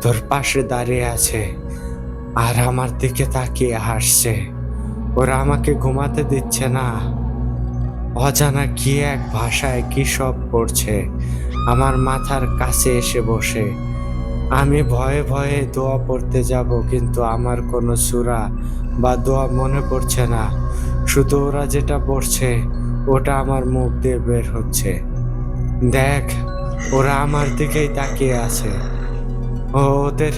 তোর পাশে দাঁড়িয়ে আছে আর আমার দিকে তাকিয়ে হাসছে। ওরা আমাকে ঘুমাতে দিচ্ছে না। অজানা কি এক ভাষায় কি সব করছে। আমার মাথার কাছে এসে বসে। আমি ভয়ে ভয়ে দোয়া পড়তে যাব, কিন্তু আমার কোনো সূরা বা দোয়া মনে পড়ছে না। শুধু ওরা যেটা পড়ছে ওটা আমার মুখ দিয়ে বের হচ্ছে। দেখ, ওরা আমার দিকেই তাকিয়ে আছে। ওদের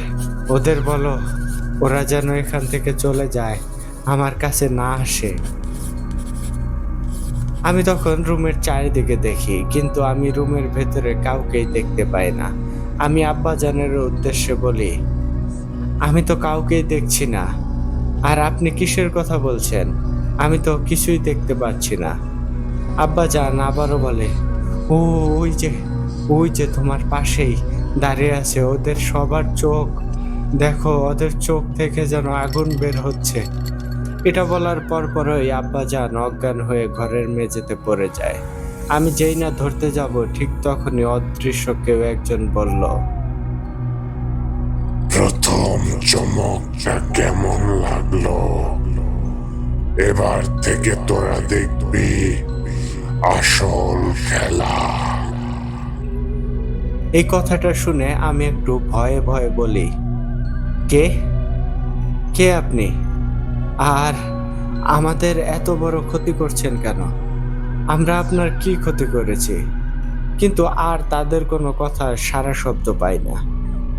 ওদের বলো ওরা যেন এখান থেকে চলে যায়, আমার কাছে না আসে। আমি তখন রুমের চারিদিকে দেখি, কিন্তু আমি রুমের ভেতরে কাউকেই দেখতে পাই না। আমি আব্বাজানের উদ্দেশ্যে বলি, আমি তো কাউকেই দেখছি না। আর আপনি কিসের কথা বলছেন? আমি তো কিছুই দেখতে পাচ্ছি না। আব্বাজান আবারও বলে, ওই যে তোমার পাশেই দাঁড়িয়ে আছে, ওদের সবার চোখ দেখো, ওদের চোখ থেকে যেন আগুন বের হচ্ছে। এটা বলার পরপরই আব্বাজান অজ্ঞান হয়ে ঘরের মেঝেতে পড়ে যায়। আমি যেই না ধরতে যাব ঠিক তখনই অদৃশ্য কেউ একজন বলল, প্রথম চমকটা কেমন লাগলো? এবার থেকে তোরা দেখবি আসল খেলা। এই কথাটা শুনে আমি একটু ভয়ে ভয়ে বলি, কে কে আপনি? আর আমাদের এত বড় ক্ষতি করছেন কেন? আমরা আপনার কি ক্ষতি করেছি? কিন্তু আর তাদের কোনো কথা সারা শব্দ পাই না।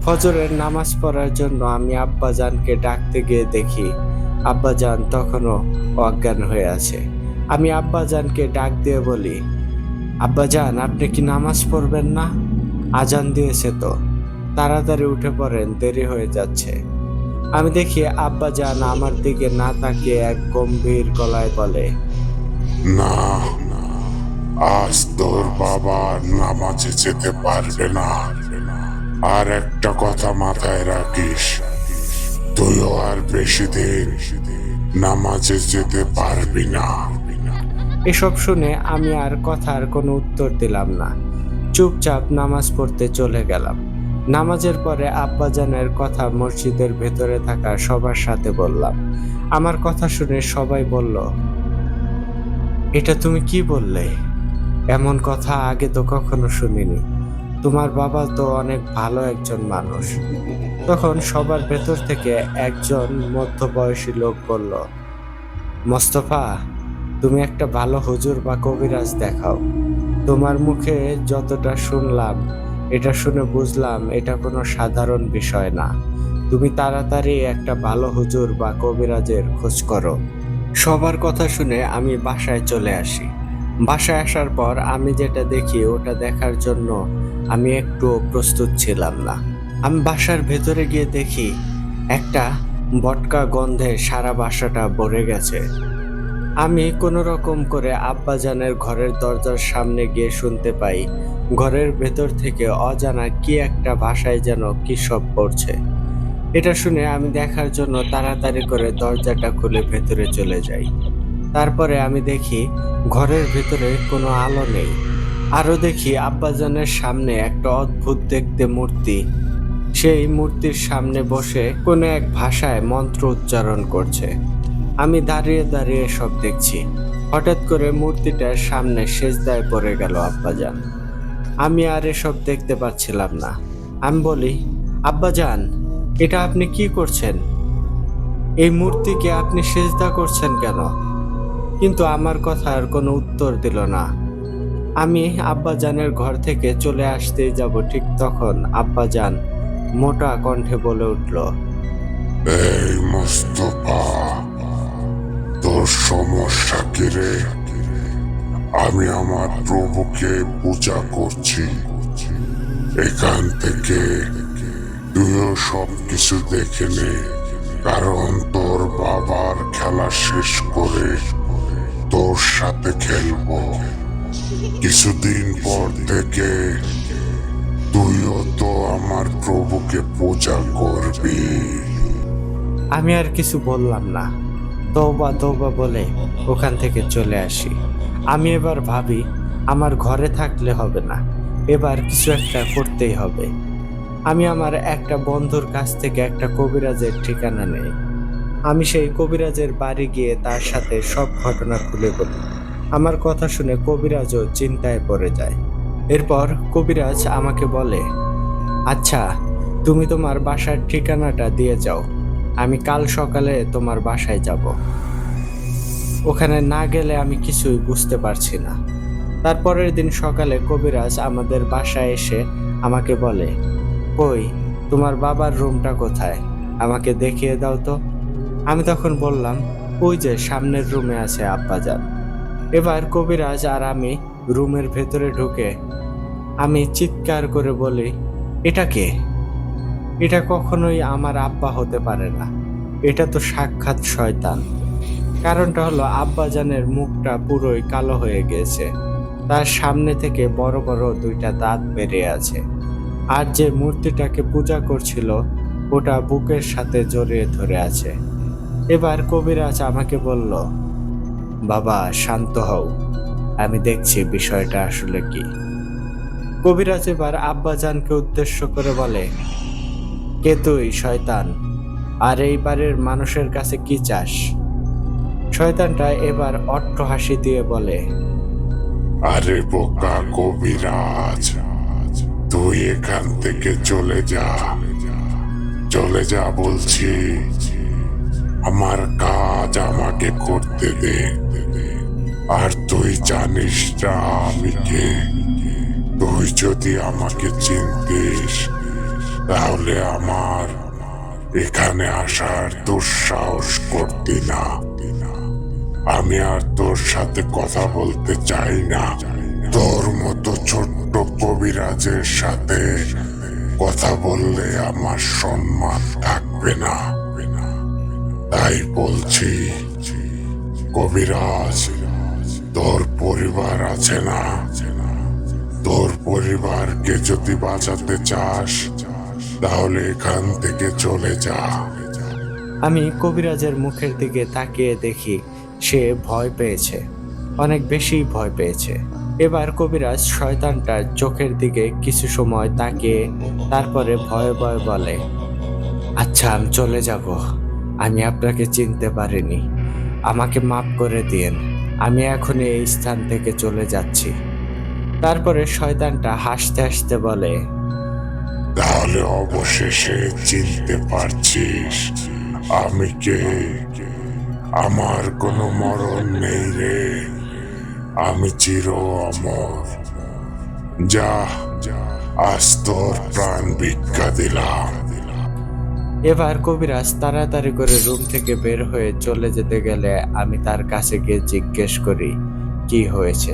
ফজরের নামাজ পড়ার জন্য আমি আব্বাজানকে ডাকতে গিয়ে দেখি আব্বাজান তখনও অজ্ঞান হয়ে আছে। আমি আব্বাজানকে ডাক দিয়ে বলি, আব্বাজান, আপনি কি নামাজ পড়বেন না? আজান দিয়েছে তো, তাড়াতাড়ি উঠে পড়েন, দেরি হয়ে যাচ্ছে। আমি দেখি আব্বাজান আমার দিকে না তাকিয়ে এক গম্ভীর গলায় বলে, না, আজ তোর বাবা নামাজে যেতে পারবে না। আর একটা কথা মাথায় রাখিস, তুইও আর বেশি দিন নামাজে যেতে পারবি না। এসব শুনে আমি আর কথার কোনো উত্তর দিলাম না। চুপচাপ নামাজ পড়তে চলে গেলাম। নামাজের পরে আব্বাজানের কথা মসজিদের ভেতরে থাকা সবার সাথে বললাম। আমার কথা শুনে সবাই বলল, এটা তুমি কি বললে? এমন কথা আগে তো কখনো শুনিনি। তোমার বাবা তো অনেক ভালো একজন মানুষ। তখন সবার ভেতর থেকে একজন মধ্যবয়সী লোক বলল, মোস্তফা, তুমি একটা ভালো হুজুর বা কবিরাজ দেখাও। তোমার মুখে যতটা শুনলাম, এটা শুনে বুঝলাম এটা কোনো সাধারণ বিষয় না। তুমি তাড়াতাড়ি একটা ভালো হুজুর বা কবিরাজের খোঁজ করো। সবার কথা শুনে আমি বাসায় চলে আসি। বাসায় আসার পর আমি যেটা দেখি ওটা দেখার জন্য আমি একটু প্রস্তুত ছিলাম না। আমি বাসার ভেতরে গিয়ে দেখি একটা বটকা গন্ধে সারা বাসাটা ভরে গেছে। আমি কোনো রকম করে আব্বাজানের ঘরের দরজার সামনে গিয়ে শুনতে পাই ঘরের ভেতর থেকে অজানা কি একটা ভাষায় যেন কি সব পড়ছে। এটা শুনে আমি দেখার জন্য তাড়াতাড়ি করে দরজাটা খুলে ভেতরে চলে যাই। তারপরে আমি দেখি ঘরের ভেতরে কোনো আলো নেই। আরো দেখি আব্বাজানের সামনে একটা অদ্ভুত দেখতে মূর্তি। সেই মূর্তির সামনে বসে কোনো এক ভাষায় মন্ত্র উচ্চারণ করছে। আমি দাঁড়িয়ে দাঁড়িয়ে সব দেখছি। হঠাৎ করে মূর্তিটার সামনে সেজদায় পড়ে গেল আব্বাজান। আমি আর এসব দেখতে পাচ্ছিলাম না। আমি বলি, আব্বাজান, এটা আপনি কি করছেন? এই মূর্তিকে আপনি সেজদা করছেন কেন? কিন্তু আমার কথার কোনো উত্তর দিল না। আমি আব্বাজানের ঘর থেকে চলে আসতেই যাব, ঠিক তখন আব্বাজান মোটা কণ্ঠে বলে উঠল, এই মোস্তফা, তোর সমস্যা কি রে? আমি আমার প্রভুকে পূজা করছি। এখান থেকে তুইও সব কিছু দেখে নে, কারণ তোর বাবার খেলা শেষ করে তোর সাথে খেলবো। কিছুদিন পর থেকে তুইও তো আমার প্রভুকে পূজা করবি। আমি আর কিছু বললাম না। তওবা তওবা বলে ওখান থেকে চলে আসি। আমি এবার ভাবি আমার ঘরে থাকলে হবে না, এবার কিছু একটা করতেই হবে। আমি আমার একটা বন্ধুর কাছ থেকে একটা কবিরাজের ঠিকানা নেই। আমি সেই কবিরাজের বাড়ি গিয়ে তার সাথে সব ঘটনা খুলে বলি। আমার কথা শুনে কবিরাজও চিন্তায় পড়ে যায়। এরপর কবিরাজ আমাকে বলে, আচ্ছা, তুমি তোমার বাসার ঠিকানাটা দিয়ে যাও, আমি কাল সকালে তোমার বাসায় যাব। ওখানে না গেলে আমি কিছুই বুঝতে পারছি না। তারপরের দিন সকালে কবিরাজ আমাদের বাসায় এসে আমাকে বলে, কই, তোমার বাবার রুমটা কোথায়? আমাকে দেখিয়ে দাও তো। আমি তখন বললাম, ওই যে সামনের রুমে আছে আব্বাজান। এবার কবিরাজ আর আমি রুমের ভেতরে ঢুকে আমি চিৎকার করে বলি, এটা কে? এটা কখনোই আমার আব্বা হতে পারে না, এটা তো সাক্ষাৎ শয়তান। কারণটা হলো আব্বাজানের মুখটা পুরোই কালো হয়ে গেছে, তার সামনে থেকে বড় বড় দুইটা দাঁত বেরিয়ে আছে। আর যে মূর্তিটাকে পূজা করছিল ওটা বুকের সাথে জড়িয়ে ধরে আছে। এবার কবিরাজ আমাকে বলল, বাবা শান্ত হও, আমি দেখছি বিষয়টা আসলে কি। কবিরাজ এবার আব্বাজানকে উদ্দেশ্য করে বলে, কে তুই শয়তান? আর এই বাড়ির মানুষের কাছে কি চাস? শয়তানটা এবার অট্ট হাসি দিয়ে বলে, আরে বোকা কবিরাজ, তুই এখান থেকে চলে যা, চলে যা বলছি। আমার কাজ আমাকে করতে দে। আর তুই জানিস না আমি কে? তুই যদি আমাকে চিনতিস তাহলে আমার এখানে আসার দুঃসাহস করতি না। আমি আর তোর সাথে কথা বলতে চাই না। তোর মতো ছোট্ট কবিরাজের সাথে কথা বললে আমার সম্মান থাকবে না। তাই বলছি, কবিরাজ, তোর পরিবার আছে না? তোর পরিবারকে যদি বাঁচাতে চাস তাহলে এখান থেকে চলে যা। আমি কবিরাজের মুখের দিকে তাকিয়ে দেখি সে ভয় পেয়েছে, অনেক বেশি ভয় পেয়েছে। এবার কবিরাজ শয়তানটার চোখের দিকে কিছু সময় তাকিয়ে তারপরে ভয়ে ভয়ে বলে, আচ্ছা, আমি চলে যাব। আমি আপনাকে চিনতে পারিনি, আমাকে মাফ করে দিয়েন। আমি এখন এই স্থান থেকে চলে যাচ্ছি। তারপরে শয়তানটা হাসতে হাসতে বলে, তাহলে অবশেষে চিনতে পারছিস আমি কে? আমার কোনো মরণ নেই রে, আমি চির অমর। যা, আজ তোর প্রাণ ভিক্ষা দিলাম। এবার কবিরাজ তাড়াতাড়ি করে রুম থেকে বের হয়ে চলে যেতে গেলে আমি তার কাছে গিয়ে জিজ্ঞেস করি, কি হয়েছে?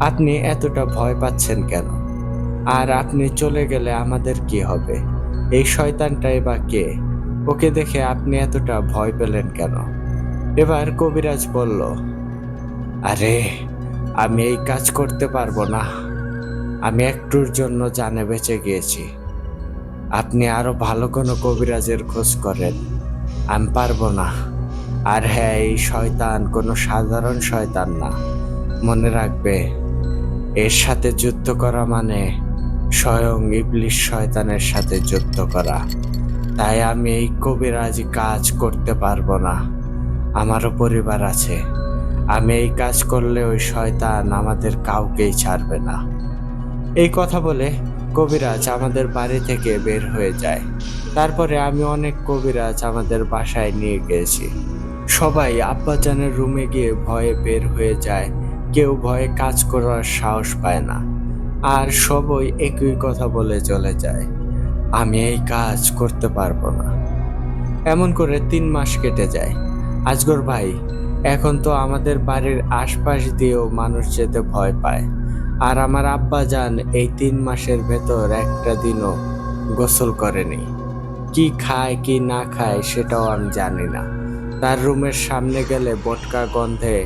আপনি এতটা ভয় পাচ্ছেন কেন? আর আপনি চলে গেলে আমাদের কি হবে? এই শয়তানটাই বা কে? ওকে দেখে আপনি এতটা ভয় পেলেন কেন? এবার কবিরাজ বলল, আরে আমি এই কাজ করতে পারবো না। আমি একটুর জন্য জানে বেঁচে গিয়েছি। আপনি আরো ভালো কোনো কবিরাজের খোঁজ করেন। আমি পারবো না। আর হ্যাঁ, এই শয়তান কোনো সাধারণ শয়তান না। মনে রাখবে, এর সাথে যুদ্ধ করা মানে স্বয়ং ইবলিশ শয়তানের সাথে যুদ্ধ করা। তাই আমি এই কবিরাজি কাজ করতে পারবো না। আমারও পরিবার আছে। আমি এই কাজ করলে ওই শয়তান আমাদের কাউকেই ছাড়বে না। এই কথা বলে কবিরাজ আমাদের বাড়ি থেকে বের হয়ে যায়। তারপরে আমি অনেক কবিরাজ আমাদের বাসায় নিয়ে গিয়েছি। সবাই আব্বাজানের রুমে গিয়ে ভয়ে বের হয়ে যায়। কেউ ভয়ে কাজ করার সাহস পায় না। আর সবাই একই কথা বলে চলে যায়, আমি এই কাজ করতে পারবো না। এমন করে 3 মাস কেটে যায়। আজগর ভাই, এখন তো আমাদের বাড়ির আশপাশ দিয়েও মানুষ যেতে ভয় পায়। আর আমার আব্বাজান এই 3 মাসের ভেতর একটা দিনও গোসল করেনি। কি খায় কি না খায় সেটাও আমি জানি না। তার রুমের সামনে গেলে বটকা গন্ধে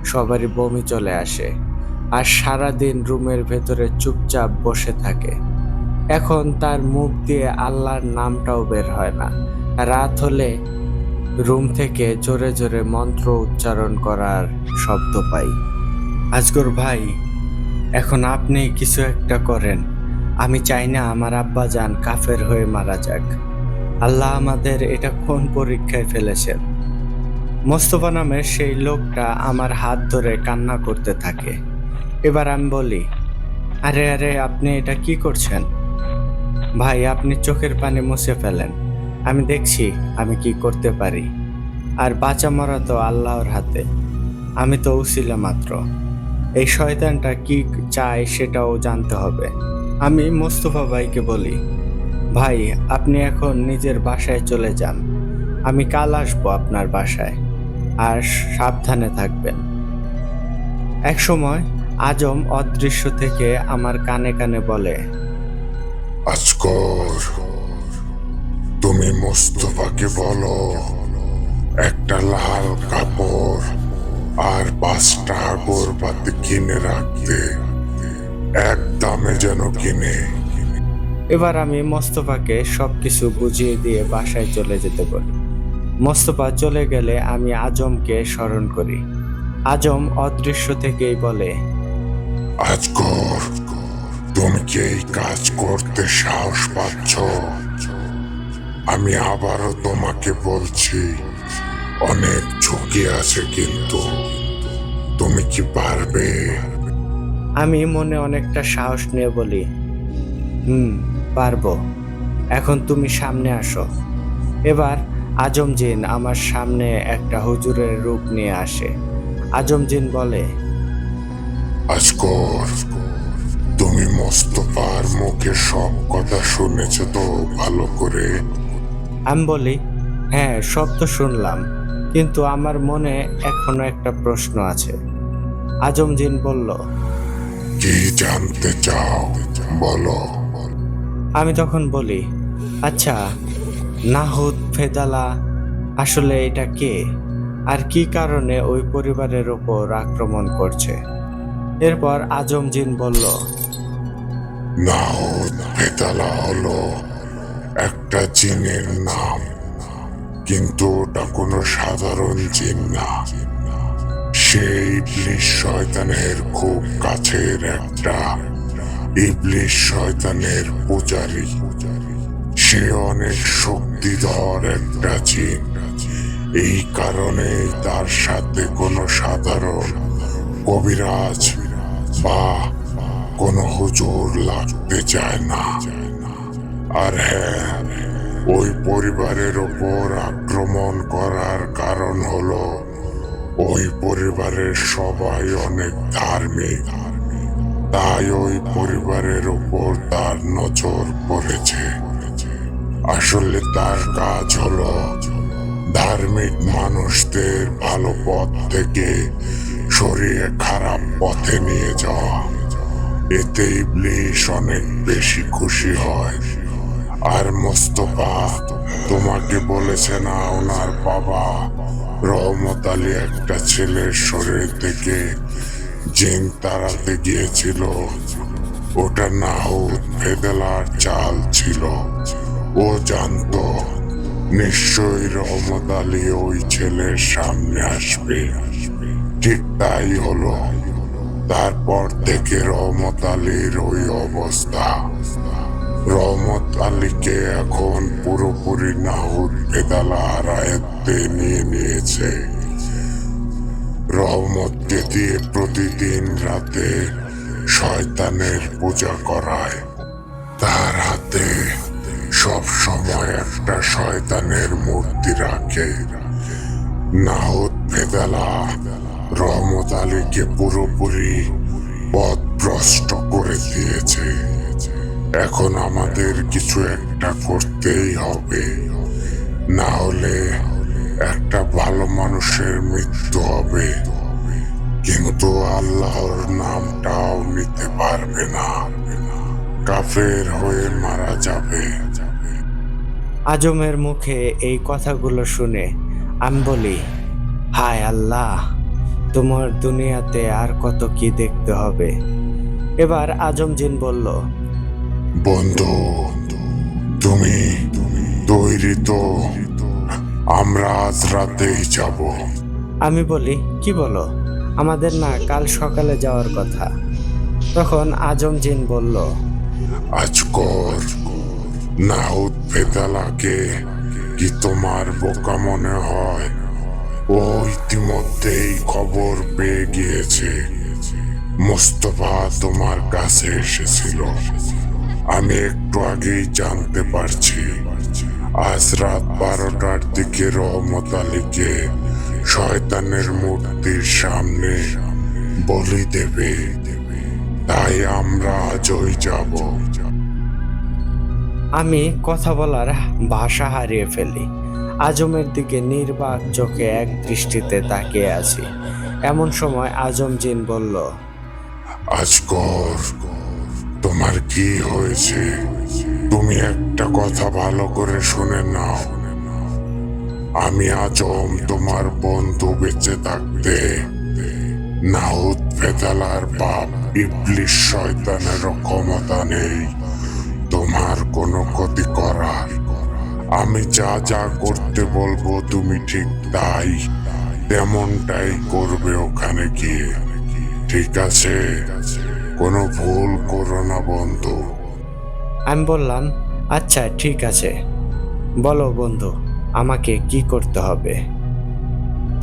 সবারই বমি চলে আসে। আর সারাদিন রুমের ভেতরে চুপচাপ বসে থাকে। এখন তার মুখ দিয়ে আল্লাহর নামটাও বের হয় না। রাত হলে রুম থেকে জোরে জোরে মন্ত্র উচ্চারণ করার শব্দ পাই। আজগর ভাই, এখন আপনি কিছু একটা করেন। আমি চাই না আমার আব্বাজান কাফের হয়ে মারা যাক। আল্লাহ আমাদের এটা কোন পরীক্ষায় ফেলেছেন? মোস্তফা নামের সেই লোকটা আমার হাত ধরে কান্না করতে থাকে। এবার আমি বলি, আরে আরে, আপনি এটা কি করছেন? ভাই, আপনি চোখের পানি মুছে ফেলেন। আমি দেখছি আমি কি করতে পারি। আর বাঁচা মরা তো আল্লাহর হাতে। আমি তো উছিলা মাত্র। এই শয়তানটা কি চায় সেটাও জানতে হবে। আমি মোস্তফা ভাইকে বলি, ভাই আপনি এখন নিজের বাসায় চলে যান। আমি কাল আসবো আপনার বাসায়। আর সাবধানে থাকবেন। এক সময় আজম অদৃশ্য থেকে আমার কানে কানে বলে, আজকর, তুমি মোস্তফাকে বলো একটা লাল কাপড় আর 5টা আগরবাতি কিনে রাখতে, এক দামে যেন কিনে। এবার আমি মোস্তফাকে সবকিছু বুঝিয়ে দিয়ে বাসায় চলে যেতে বলি। মোস্তফা চলে গেলে আমি আজমকে স্মরণ করি। আজম অদৃশ্য থেকেই বলে, আজকর, তুমি কি এই কাজ করতে সাহস পাচ্ছ? আমি আবারও তোমাকে বলছি, অনেক ঝুঁকি আছে, কিন্তু তুমি কি পারবে? আমি মনে অনেকটা সাহস নিয়ে বলি, পারবো। এখন তুমি সামনে আসো। এবার আজম জিন আমার সামনে একটা হুজুরের রূপ নিয়ে আসে। আজম জিন বলে, আজকর, তুমি মোস্তফার মুখে সব কথা শুনেছ তো ভালো করে? আমি বলি, হ্যাঁ সব তো শুনলাম, কিন্তু আমার মনে এখনো একটা প্রশ্ন আছে। আজম জিন বলল, কি জানতে চাও বলো। আমি তখন বলি, আচ্ছা, নাহুদ ফেদালা আসলে এটা কে? আর কি কারণে ওই পরিবারের ওপর আক্রমণ করছে? এরপর আজম জিন বলল, নাহুদ ফেতালা হলো একটা জিনের নাম, কিন্তু ওটা কোনো সাধারণ জিন না। সেই ইবলিশ শয়তানের খুব কাছের একটা ইবলিশ শয়তানের পূজারী। সে অনেক শক্তিধর একটা জিন। এই কারণে তার সাথে কোনো সাধারণ কবিরাজ বা কোনো হুজুর লাগতে চায় না। আর হ্যাঁ, ওই পরিবারের ওপর আক্রমণ করার কারণ হলো ওই পরিবারের সবাই অনেক ধার্মিক। তাই ওই পরিবারের ওপর তার নজর পড়েছে। আসলে তার কাজ হলো ধার্মিক মানুষদের ভালো পথ থেকে সরিয়ে খারাপ পথে নিয়ে যাওয়া। এতে ইবলিশ অনেক বেশি খুশি হয়। আর মোস্তফা তোমাকে বলেছে না ওনার বাবা রহমত আলী একটা ছেলের শরীর থেকে জিন তাড়াতে গিয়েছিল? ওটা নাহুদ ফেদেলার চাল ছিল। ও জানতো নিশ্চয়ই রহমত আলী ওই ছেলের সামনে আসবে। ঠিক তাই হলো। তারপর থেকে রহমত আলীর ওই অবস্থা। রহমত আলীকে এখন পুরোপুরি নাহুদ ফেদালার আয়ত্তে নিয়ে নিয়েছে। রহমতকে দিয়ে প্রতিদিন রাতে শয়তানের পূজা করায়। তার হাতে সব সময় একটা শয়তানের মূর্তি রাখে। নাহুদ ফেদালা রহমত আলীকে পুরোপুরি পথভ্রষ্ট করে দিয়েছে। এখন আমাদের কিছু একটা করতেই হবে, না হলে একটা ভালো মানুষের মৃত্যু হবে, কিন্তু আল্লাহর নামটাও নিতে পারবে না। কাফের হয়ে মারা যাবে। আজমের মুখে এই কথাগুলো শুনে আমি বলি, হায় আল্লাহ, তোমার দুনিয়াতে আর কত কি দেখতে হবে। এবার আজম জিন বলল, বন্ধু, তুমি তৈরি তো? আমরা আজ রাতেই যাব। আমি বলি, কি বলো? আমাদের না কাল সকালে যাওয়ার কথা। তখন আজম জিন বলল, আজকর নাহুদ ফেদালাকে কি তোমার বোকা মনে হয়? ও ইতিমধ্যেই খবর পেয়ে গিয়েছে মোস্তফা তোমার কাছে এসেছিল। আমি একটু আগেই জানতে পারছি আজ রাত 12টার দিকে রহমত আলীকে শয়তানের মূর্তির সামনে বলি দেবে। তাই আমরা আজই যাব। আমি কথা বলার ভাষা হারিয়ে ফেলি। আজমের দিকে নির্বাক চোখে এক দৃষ্টিতে তাকিয়ে আছি। এমন সময় আজম জিন বলল, আজকর তোমার কি হয়েছে? তুমি একটা কথা ভালো করে শুনে নাও। আমি আজম তোমার বন্ধু বেঁচে থাকতে নাহুদ ফেদালার বাপ ইবলিশ শয়তানের ক্ষমতা নেই তোমার কোনো ক্ষতি করার। আমি যা যা করতে বলবো তুমি ঠিক তাই তেমনটাই করবে ওখানে গিয়ে। ঠিক আছে? কোনো ভুল করো না বন্ধু। আমি বললাম, আচ্ছা ঠিক আছে, বলো বন্ধু, আমাকে কি করতে হবে?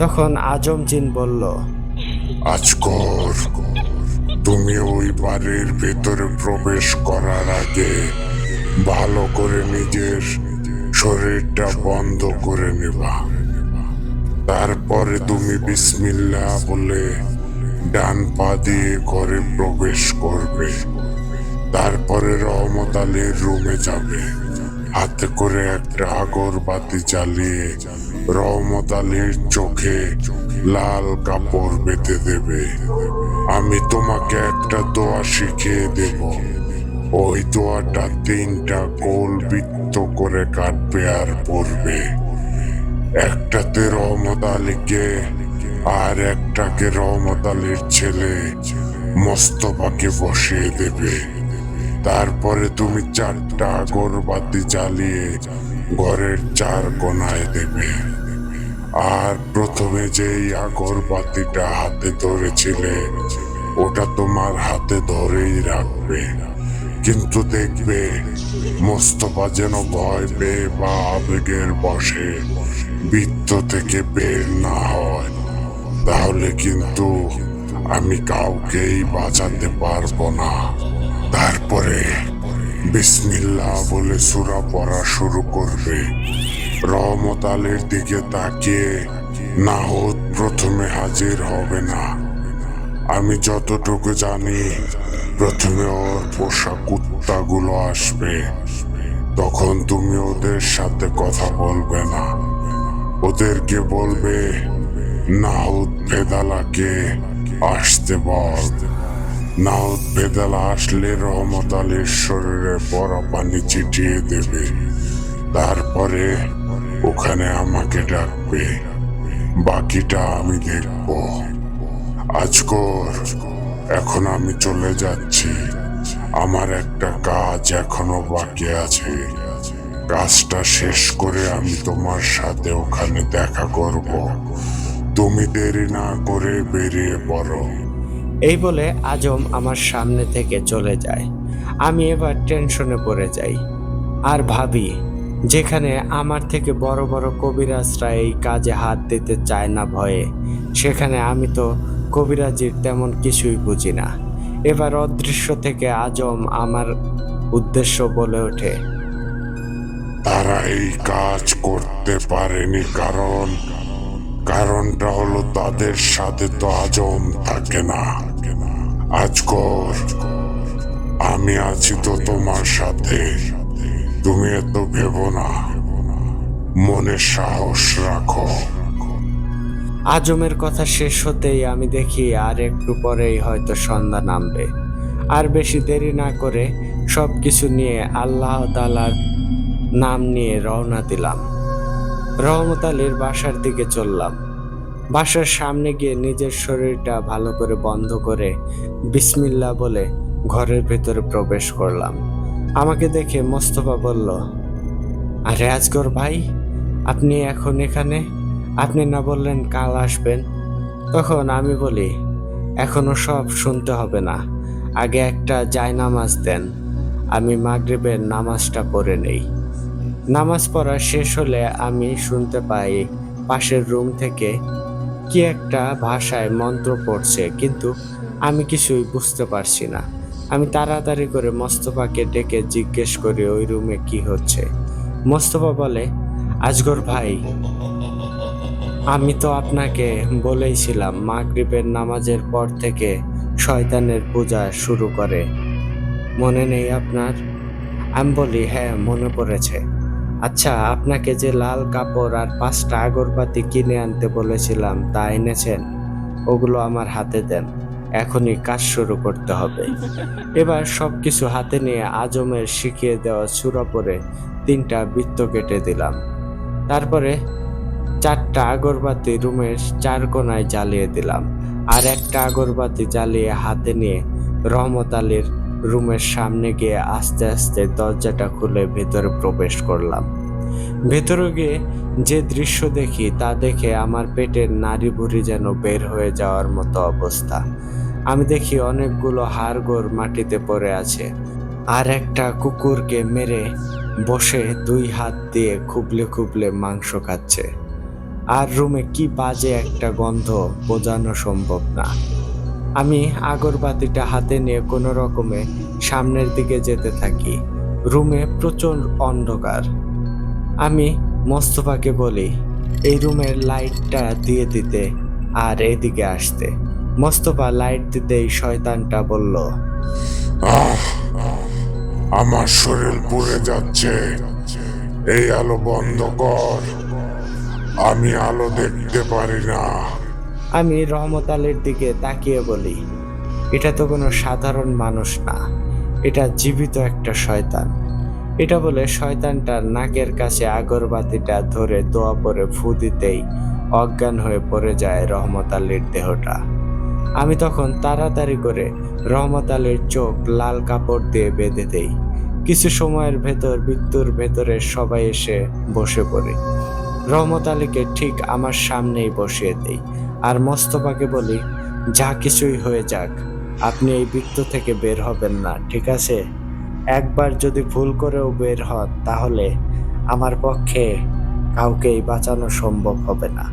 তখন আজম জিন বলল, আজকর তুমি ওই বাড়ির ভেতরে প্রবেশ করার আগে ভালো করে নিজের শরীরটা বন্ধ করে নেবা। তারপরে তুমি বিসমিল্লাহ বলে ডান পা দিয়ে ঘরে প্রবেশ করবে। তারপরে রহমত আলীর রুমে যাবে। হাতে করে একটা আগরবাতি জ্বালিয়ে রহমত আলীর চোখে লাল কাপড় বেঁধে দেবে। আমি তোমাকে একটা দোয়া শিখিয়ে দেব। ওই দোয়াটা 3টা গোল বৃত্ত করে কাটবে আর পড়বে। একটাতে রহমত আলীকে আর একটাকে রহমত আলীর ছেলে মোস্তফাকে বসিয়ে দেবে। তারপরে তুমি 4টা আগরবাতি জ্বালিয়ে ঘরের 4 কোণায় দেবে। আর প্রথমে যেই আগরবাতিটা হাতে ধরেছিলে ওটা তোমার হাতে ধরেই রাখবে, কিন্তু দেখবে মোস্তফা যেন ভয় পেয়ে বা আবেগের বশে বৃত্ত থেকে বের না হয়। তাহলে কিন্তু আমি কাউকেই বাঁচাতে পারবো না। তারপরে বিসমিল্লাহ বলে সূরা পড়া শুরু করবে। রহমত আলীর দিকে তাকিয়ে নাহুদ প্রথমে হাজির হবে না। আমি যতটুকু জানি প্রথমে ওর পোষা কুত্তাগুলো আসবে। তখন তুমি ওদের সাথে কথা বলবে না, ওদেরকে বলবে নাউদ ভেদালাকে আসতে বল। নাউদ ভেদালা আসলে রহমত আলীর শরীরে বড় পানি ছিটিয়ে দেবে, তারপরে ওখানে আমাকে ডাকবে, বাকিটা আমি দেখব। আজকর, এখন আমি চলে যাচ্ছি, আমার একটা কাজ এখনো বাকি আছে। কাজটা শেষ করে আমি তোমার সাথে ওখানে দেখা করব। তুমি দেরি না করে বেরিয়ে পড়ো। এই বলে আজম আমার সামনে থেকে চলে যায়। আমি এবার টেনশনে পড়ে যাই আর ভাবি, যেখানে আমার থেকে বড় বড় কবিরাজরা এই কাজে হাত দিতে চায় না ভয়ে, সেখানে আমি তো কবিরাজির তেমন কিছুই বুঝি না। এবার অদৃশ্য থেকে আজম আমার উদ্দেশ্য বলে ওঠে। তারা এই কাজ করতে পারেনি কারণটা হলো তাদের সাথে তো আজম থাকে না। আজকর, আমি আছি তো তোমার সাথে, তুমি এত ভেবো না, মনে সাহস রাখো। আজমের কথা শেষ হতেই আমি দেখি আর একটু পরেই হয়তো সন্ধ্যা নামবে। আর বেশি দেরি না করে সবকিছু নিয়ে আল্লাহ তাআলার নাম নিয়ে রওনা দিলাম। রহমত আলীর বাসার দিকে চললাম। বাসার সামনে গিয়ে নিজের শরীরটা ভালো করে বন্ধ করে বিসমিল্লাহ বলে ঘরের ভেতরে প্রবেশ করলাম। আমাকে দেখে মোস্তফা বলল, আরে আজগর ভাই, আপনি এখন এখানে? আপনি না বললেন কাল আসবেন? তখন আমি বলি, এখনো সব শুনতে হবে না, আগে একটা জায়নামাজ দেন, আমি মাগরিবের নামাজটা পড়ে নেই। নামাজ পড়া শেষ হলে আমি শুনতে পাই পাশের রুম থেকে কি একটা ভাষায় মন্ত্র পড়ছে, কিন্তু আমি কিছুই বুঝতে পারছি না। আমি তাড়াতাড়ি করে মোস্তফাকে ডেকে জিজ্ঞেস করি ওই রুমে কি হচ্ছে। মোস্তফা বলে, আজগর ভাই, আমি তো আপনাকে বলেইছিলাম মাগরিবের নামাজের পর থেকে শয়তানের পূজা শুরু করে, মনে নেই আপনার? আমি বলি, হ্যাঁ মনে পড়েছে। আচ্ছা, আপনাকে যে লাল কাপড় আর 5টা আগরবাতি কিনে আনতে বলেছিলাম তা এনেছেন? ওগুলো আমার হাতে দেন, এখনই কাজ শুরু করতে হবে। এবার সবকিছু হাতে নিয়ে আজমের শিখিয়ে দেওয়া সূরা পড়ে 3টা বৃত্ত কেটে দিলাম। তারপরে 4টা আগরবাতি রুমের 4 কোণায় জ্বালিয়ে দিলাম, আর একটা আগরবাতি জ্বালিয়ে হাতে নিয়ে রহমত আলীর রুমের সামনে গিয়ে আস্তে আস্তে দরজাটা খুলে ভেতরে প্রবেশ করলাম। ভেতরে গিয়ে যে দৃশ্য দেখি তা দেখে আমার পেটের নাড়ি ভুঁড়ি যেন বের হয়ে যাওয়ার মতো অবস্থা। আমি দেখি অনেকগুলো হাড়গোড় মাটিতে পড়ে আছে, আর একটা কুকুরকে মেরে বসে 2 হাত দিয়ে খুবলে খুবলে মাংস খাচ্ছে। আর রুমে কি বাজে একটা গন্ধ, বোঝানো সম্ভব না। আমি আগরবাতিটা হাতে নিয়ে কোনো রকমে সামনের দিকে যেতে থাকি। রুমে প্রচুর অন্ধকার। আমি মোস্তফাকে বলি এই রুমের লাইটটা দিয়ে দিতে আর এদিকে আসতে। মোস্তফা লাইট দিতেই শয়তানটা বলল, আহ, আমার শরীর পুড়ে যাচ্ছে, এই আলো বন্ধ কর, আমি আলো দেখতে পারি না। আমি রহমত আলীর দিকে তাকিয়ে বলি, এটা তো কোনো সাধারণ মানুষ না, এটা জীবিত একটা শয়তান। এটা বলে শয়তানটার নাকের কাছে আগরবাতিটা ধরে দোয়া পরে ফু দিতেই অজ্ঞান হয়ে পড়ে যায় রহমত আলীর দেহটা। আমি তখন তাড়াতাড়ি করে রহমত আলীর চোখ লাল কাপড় দিয়ে বেঁধে দেই। কিছু সময়ের ভেতর মৃত্যুর ভেতরে সবাই এসে বসে পড়ে। রহমত আলীকে ঠিক আমার সামনেই বসিয়ে দেই, আর মোস্তফাকে বলি, যা কিছুই হয়ে যাক, আপনি এই বৃত্ত থেকে বের হবেন না, ঠিক আছে? একবার যদি ভুল করেও বের হন তাহলে আমার পক্ষে কাউকেই বাঁচানো সম্ভব হবে না।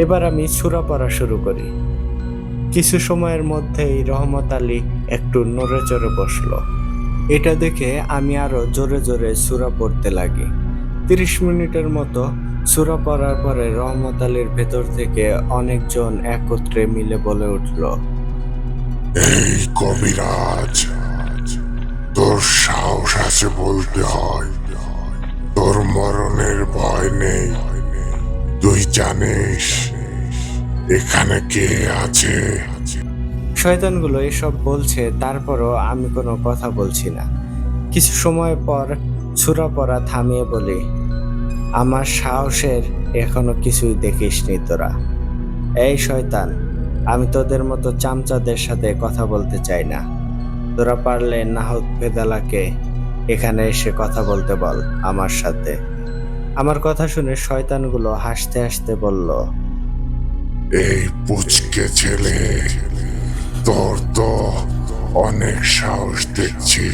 এবার আমি সূরা পড়া শুরু করি। কিছু সময়ের মধ্যেই রহমত আলী একটু নড়ে চড়ে বসলো। এটা দেখে আমি আরো জোরে জোরে সূরা পড়তে লাগি। 30 মিনিটের মতো সূরা পড়ার পরে রহমত আলীর ভেতর থেকে অনেকজন একত্রে মিলে বলে উঠল, এই কবিরাজ, তোর সাহস কাছে বলতে হয় তোর মরণের ভয় নেই। তুই জানিস এখানে কে আছে? শয়তানগুলো এসব বলছে, তারপরও আমি কোনো কথা বলছি না। কিছু সময় পর ছুরা পড়া থামিয়ে বলি, আমার সাহসের এখনো কিছুই দেখিসনি তোরা। এই শয়তান, আমি তোদের মতো চামচাদের সাথে কথা বলতে চাই না। তোরা পারলে নাহদ ফেদালাকে এখানে এসে কথা বলতে বল আমার সাথে। আমার কথা শুনে শয়তানগুলো হাসতে হাসতে বলল, এই পুচকে ছেলে, তোর তো অনেক সাহস দেখছি।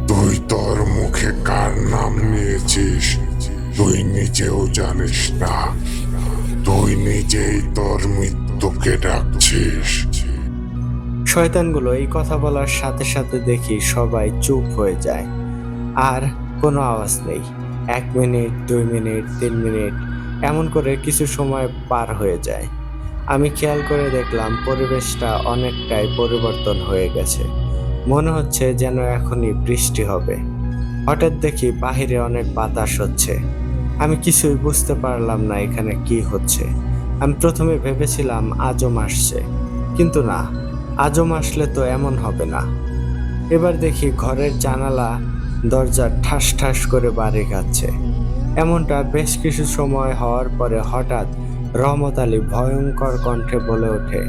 তুই তোর মুখে কার নাম নিয়েছিস তুই নিজেও জানিস না। তুই নিজেই তোর মৃত্যুকে ডাকছিস। শয়তানগুলো এই কথা বলার সাথে সাথে দেখি সবাই চুপ হয়ে যায়, আর কোনো আওয়াজ নেই। 1 মিনিট, 2 মিনিট, 3 মিনিট, এমন করে কিছু সময় পার হয়ে যায়। আমি খেয়াল করে দেখলাম পরিবেশটা অনেকটাই পরিবর্তন হয়ে গেছে। মনে হচ্ছে যেন এখনই বৃষ্টি হবে। হঠাৎ দেখি বাহিরে অনেক বাতাস হচ্ছে। আমি কিছুই বুঝতে পারলাম না এখানে কি হচ্ছে। আমি প্রথমে ভেবেছিলাম আজম আসছে, কিন্তু না, আজম আসলে তো এমন হবে না। এবার দেখি ঘরের জানালা দরজা ঠাস ঠাস করে বাড়ি খাচ্ছে। এমনটা বেশ কিছু সময় হওয়ার পরে হঠাৎ রহমত আলী ভয়ঙ্কর কণ্ঠে বলে ওঠে,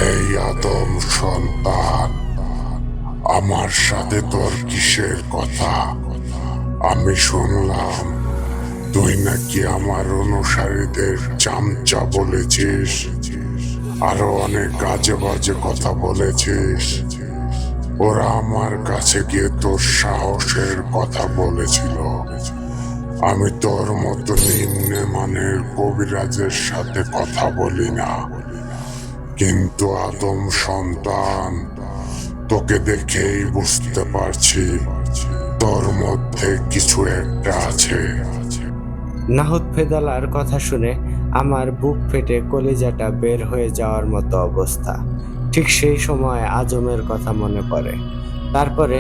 এই আদম সন্তান, আমার সাথে তোর কিসের কথা? আমি শুনলাম তুই নাকি আমার অনুসারীদের চামচা বলেছিস, আরো অনেক আজে বাজে কথা বলেছিস। ওরা আমার কাছে গিয়ে তোর সাহসের কথা বলেছিল। আমি তোর মতো নিম্নমানের কবিরাজের সাথে কথা বলি না, কিন্তু আদম সন্তান, তোকে দেখেই বুঝতে পারছি তোর মধ্যে কিছু একটা আছে। নাহদ ফেদালার কথা শুনে আমার বুক ফেটে কলিজাটা বের হয়ে যাওয়ার মতো অবস্থা। ঠিক সেই সময় আজমের কথা মনে পড়ে। তারপরে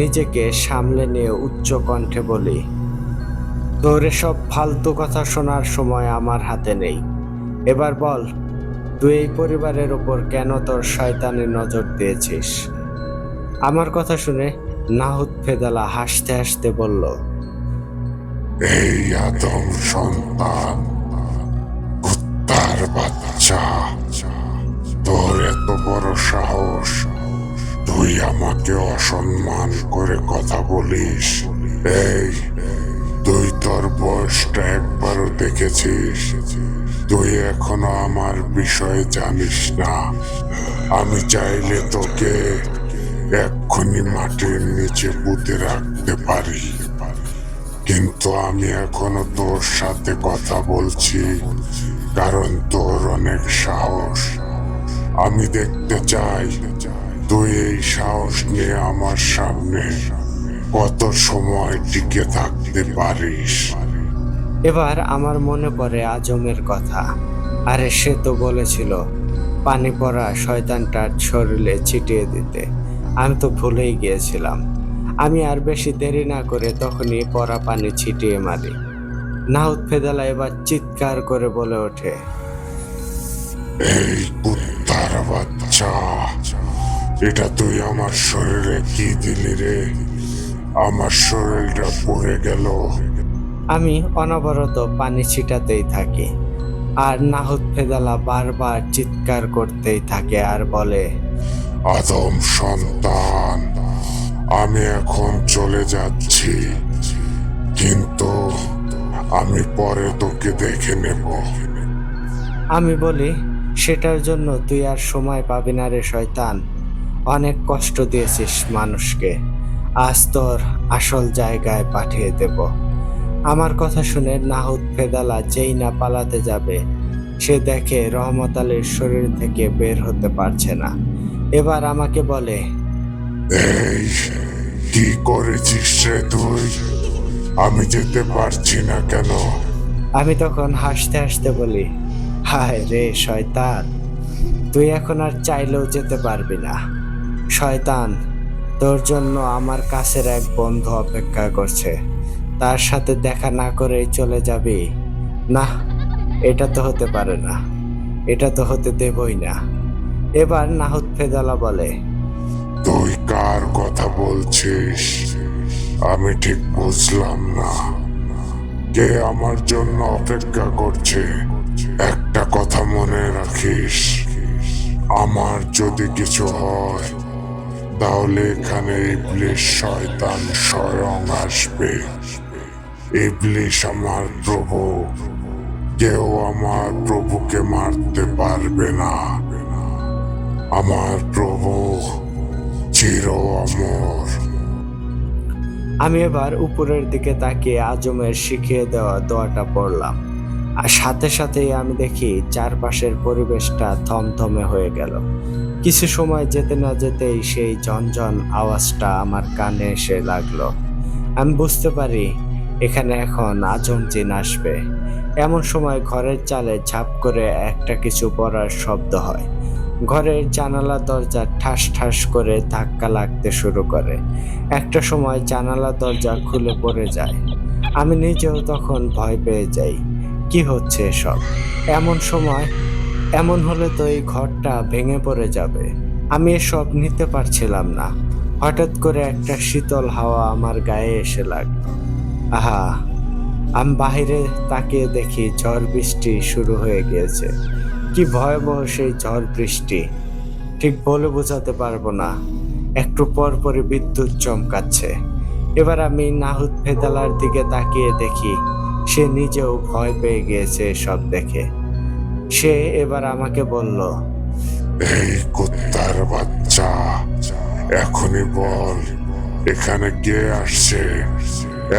নিজেকে সামলে নিয়ে উচ্চ কণ্ঠে বলি, তোর এসব ফালতু কথা শোনার সময় আমার হাতে নেই। এবার বল, তুই এই পরিবারের ওপর কেন তোর শয়তানি নজর দিয়েছিস? আমার কথা শুনে নাহদ ফেদালা হাসতে হাসতে বলল, এই আদম সন্তান, কুত্তার বাচ্চা, তোর এত বড় সাহস, তুই আমাকে অসম্মান করে কথা বলিস? এই, তুই তোর বয়সটা একবারও দেখেছিস? তুই এখনো আমার বিষয়ে জানিস না। আমি চাইলে তোকে এক্ষুনি মাটির নিচে পুঁতে রাখতে পারি, কিন্তু আমি এখনো তোর সাথে কথা বলছি কারণ তোর অনেক সাহস। আমি দেখতে চাই তুই এই সাহস নিয়ে আমার সামনে কত সময় টিকে থাকতে পারিস। এবার আমার মনে পড়ে আজমের কথা। আরে সে তো বলেছিল পানি পড়া শয়তানটার শরীরে ছিটিয়ে দিতে। আমি তো ভুলেই গিয়েছিলাম। আমি আর বেশি দেরি না করে তখনই পড়া পানি ছিটিয়ে মারি। নাহদ ফেদালা এবার চিৎকার করে বলে ওঠে, এই কুত্তার বাচ্চা, এটা তুই আমার শরীরে কি দিলি রে? আমার শরীরটা পড়ে গেল। আমি অনবরত পানি ছিটাতেই থাকি, আর নাহদ ফেদালা বারবার চিৎকার করতেই থাকে আর বলে, আদম সন্তান, আমি এখন চলে যাচ্ছি, কিন্তু আমি পরে তোকে দেখে নেব। আমি বলি, সেটার জন্য তুই আর সময় পাবি না রে শয়তান। অনেক কষ্ট দিয়েছিস মানুষকে, আজ তোর আসল জায়গায় পাঠিয়ে দেব। আমার কথা শুনে নাহদ ফেদালা যেই না পালাতে যাবে, সে দেখে রহমত আলীর শরীর থেকে বের হতে পারছে না। এবার আমাকে বলে, এই, কি করেছিস রে তুই? আমি যেতে পারছি না কেন? আমি তখন হাসতে হাসতে বলি, হায় রে শয়তান, তুই এখন আর চাইলেও যেতে পারবি না। শয়তান, তোর জন্য আমার কাছের এক বন্ধু অপেক্ষা করছে, তার সাথে দেখা না করেই চলে যাবি? না, এটা তো হতে পারে না, এটা তো হতে দেবই না। এবার নাহুদ ফেদালা বলে, তুই কার কথা বলছিস? আমি ঠিক বুঝলাম না। কে আমার জন্য অপেক্ষা করছে? একটা কথা মনে রাখিস, আমার যদি কিছু হয় তাহলে এখানে ইবলিশ শয়তান স্বয়ং আসবে। ইবলিশ আমার প্রভু, কেউ আমার প্রভুকে মারতে পারবে না। আমার প্রভু চির অমর। আমি এবার উপরের দিকে তাকিয়ে আজমের শিখিয়ে দেওয়া দোয়াটা পড়লাম, আর সাথে সাথেই আমি দেখি চারপাশের পরিবেশটা থমথমে হয়ে গেল। কিছু সময় যেতে না যেতেই সেই ঝনঝন আওয়াজটা আমার কানে এসে লাগলো। আমি বুঝতে পারি এখানে এখন আজম জিন আসবে। এমন সময় ঘরের চালে ঝাঁপ করে একটা কিছু পড়ার শব্দ হয়। ঘরের জানালা দরজা ঠাস ঠাস করে ধাক্কা লাগতে শুরু করে। একটা সময় জানালা দরজা খুলে পড়ে যায়। আমি নিজেও তখন ভয় পেয়ে যাই, কি হচ্ছে এসব? এমন সময়, এমন হলে তো এই ঘরটা ভেঙে পড়ে যাবে। আমি এসব নিতে পারছিলাম না। হঠাৎ করে একটা শীতল হাওয়া আমার গায়ে এসে লাগলো। আহা! আমি বাহিরে তাকিয়ে দেখি ঝড় বৃষ্টি শুরু হয়ে গিয়েছে। কি ভয়াবহ সেই ঝড় বৃষ্টি, ঠিক বলে বোঝাতে পারবো না। একটু পর পরই বিদ্যুৎ চমকাচ্ছে। এবার আমি নাহুদ ফেদালার দিকে তাকিয়ে দেখি সে নিজেও ভয় পেয়ে গিয়েছে সব দেখে। সে এবার আমাকে বলল, এই কুত্তার বাচ্চা, এখনই বল এখানে কে আসছে?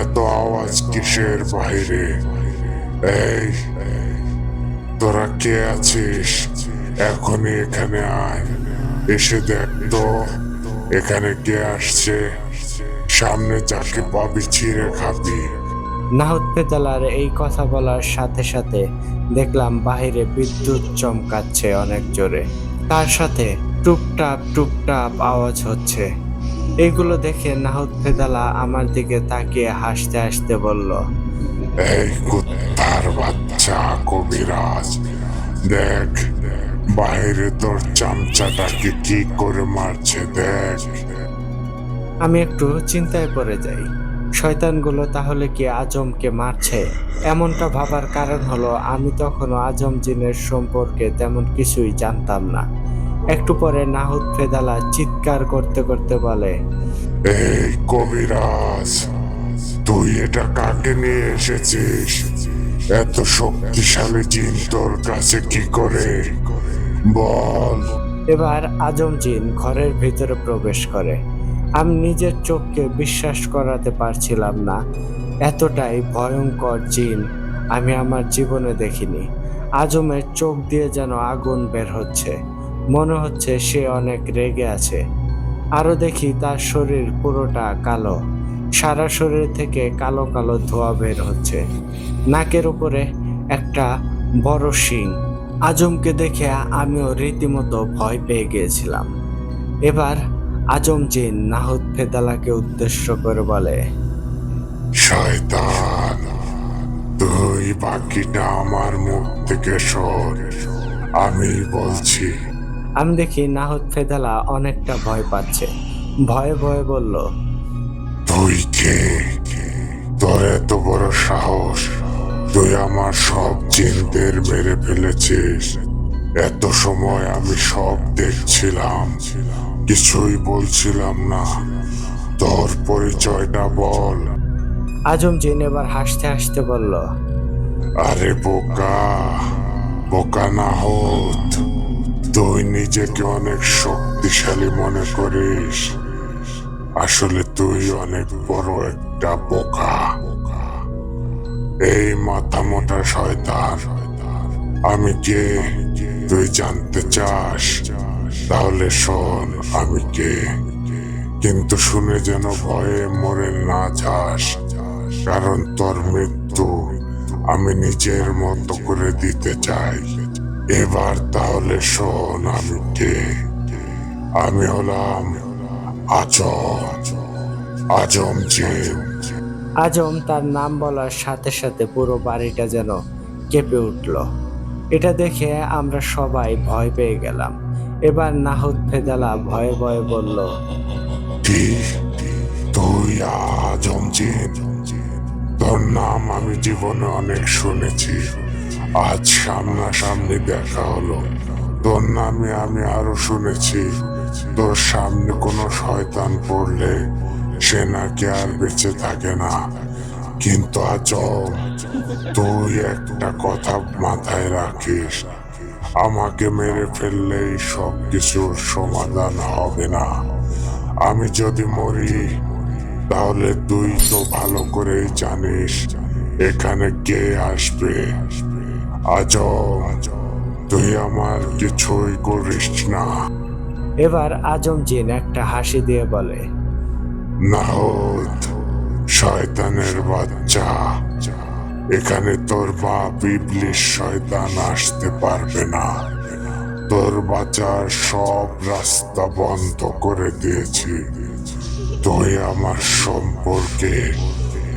এত আওয়াজ কিসের বাইরে? এই, তোরা কে আছিস? এখনই এখানে আয়, এসে দেখ তো এখানে কে আসছে। সামনে যাকে পাবি ছিঁড়ে খাবি। নাহুদ ফেদালার এই কথা বলার সাথে সাথে দেখলাম বাহিরে বিদ্যুৎ চমকাচ্ছে অনেক জোরে। তার সাথে টুপটাপ টুপটাপ আওয়াজ হচ্ছে। এইগুলো দেখে নাহুদ ফেদালা আমার দিকে তাকিয়ে হাসতে হাসতে বলল, এই কুত্তার বাচ্চা কবিরাজ, দেখ বাইরে তোর চামচাটাকে কি করে মারছে দেখ। আমি একটু চিন্তায় পড়ে যাই। শয়তানগুলো তাহলে কি আজমকে মারছে? এমনটা ভাবার কারণ হলো আমি তখনও আজম জিনের সম্পর্কে তেমন কিছুই জানতাম না। একটু পরে নাহুদ ফেদালা চিৎকার করতে করতে বলে, এই কবিরাজ, তুই এটা কাকে নিয়ে এসেছিস? এত শক্তিশালী জিন তোর কাছে কি করে বল। এবার আজম জিন ঘরের ভিতরে প্রবেশ করে। আমি নিজের চোখকে বিশ্বাস করাতে পারছিলাম না। এতটাই ভয়ঙ্কর জিন আমি আমার জীবনে দেখিনি। আজমের চোখ দিয়ে যেন আগুন বের হচ্ছে, মনে হচ্ছে সে অনেক রেগে আছে। আরো দেখি তার শরীর পুরোটা কালো, সারা শরীর থেকে কালো কালো ধোঁয়া বের হচ্ছে। নাকের উপরে একটা বড় শিং। আজমকে দেখে আমিও রীতিমতো ভয় পেয়ে গিয়েছিলাম। এবার আজম জিন নাহুদ ফেদালাকে উদ্দেশ্য করে বলে, শয়তান, তুই বাকিটা আমার মুখ থেকে সর, আমি বলছি। আমি দেখি নাহুদ ফেদালা অনেকটা ভয় পাচ্ছে। ভয়ে ভয়ে বলল, তুই কে? তোর এত বড় সাহস, তুই আমার সব জিনদের মেরে ফেলেছিস। এত সময় আমি সব দেখছিলাম, কিছুই বলছিলাম না। তোর পরিচয়টা বল। আজম জিন এবার হাসতে হাসতে বলল, আরে বোকা, বোকা না হোত, তুই নিজেকে অনেক শক্তিশালী মনে করিস, আসলে তুই অনেক বড় একটা বোকা। এই মাথা মোটা শয়তান, আমি কে তুই জানতে চাস? তাহলে শোন আমি কে, কিন্তু শুনে যেন ভয়ে মরে না যাস, কারণ তোর মৃত্যু আমি নিজের মতো করে দিতে চাই। এবার তাহলে শোন আমি কে। আমি হলাম আজম, আজম জিন। আজম তার নাম বলার সাথে সাথে পুরো বাড়িটা যেন কেঁপে উঠল। এটা দেখে আমরা সবাই ভয় পেয়ে গেলাম। এবার নাহুদ ফেদালা ভয়ে ভয়ে বলল, কি, তুই আজম জিন? তোর নাম আমি জীবনে অনেক শুনেছি, আজ সামনাসামনি দেখা হলো। তোর নামে আমি আরো শুনেছি, তোর সামনে কোনো শয়তান পড়লে সে নাকি আর বেঁচে থাকে না। কিন্তু আজম, তুই একটা কথা মাথায় রাখিস, আমাকে মেরে ফেললেই সব কিছুর সমাধান হবে না। আমি যদি মরি, তাহলে তুই তো ভালো করেই জানিস এখানে কে আসবে। আজম, তুই আমার কিছুই করিস না। এবার আজম জিন একটা হাসি দিয়ে বলে, নাহদ, শয়তানের বাচ্চা, এখানে তোর বাপ ইবলিশ শয়তান আসতে পারবে না। তোর বাঁচার সব রাস্তা বন্ধ করে দিয়েছি। তুই আমার সম্পর্কে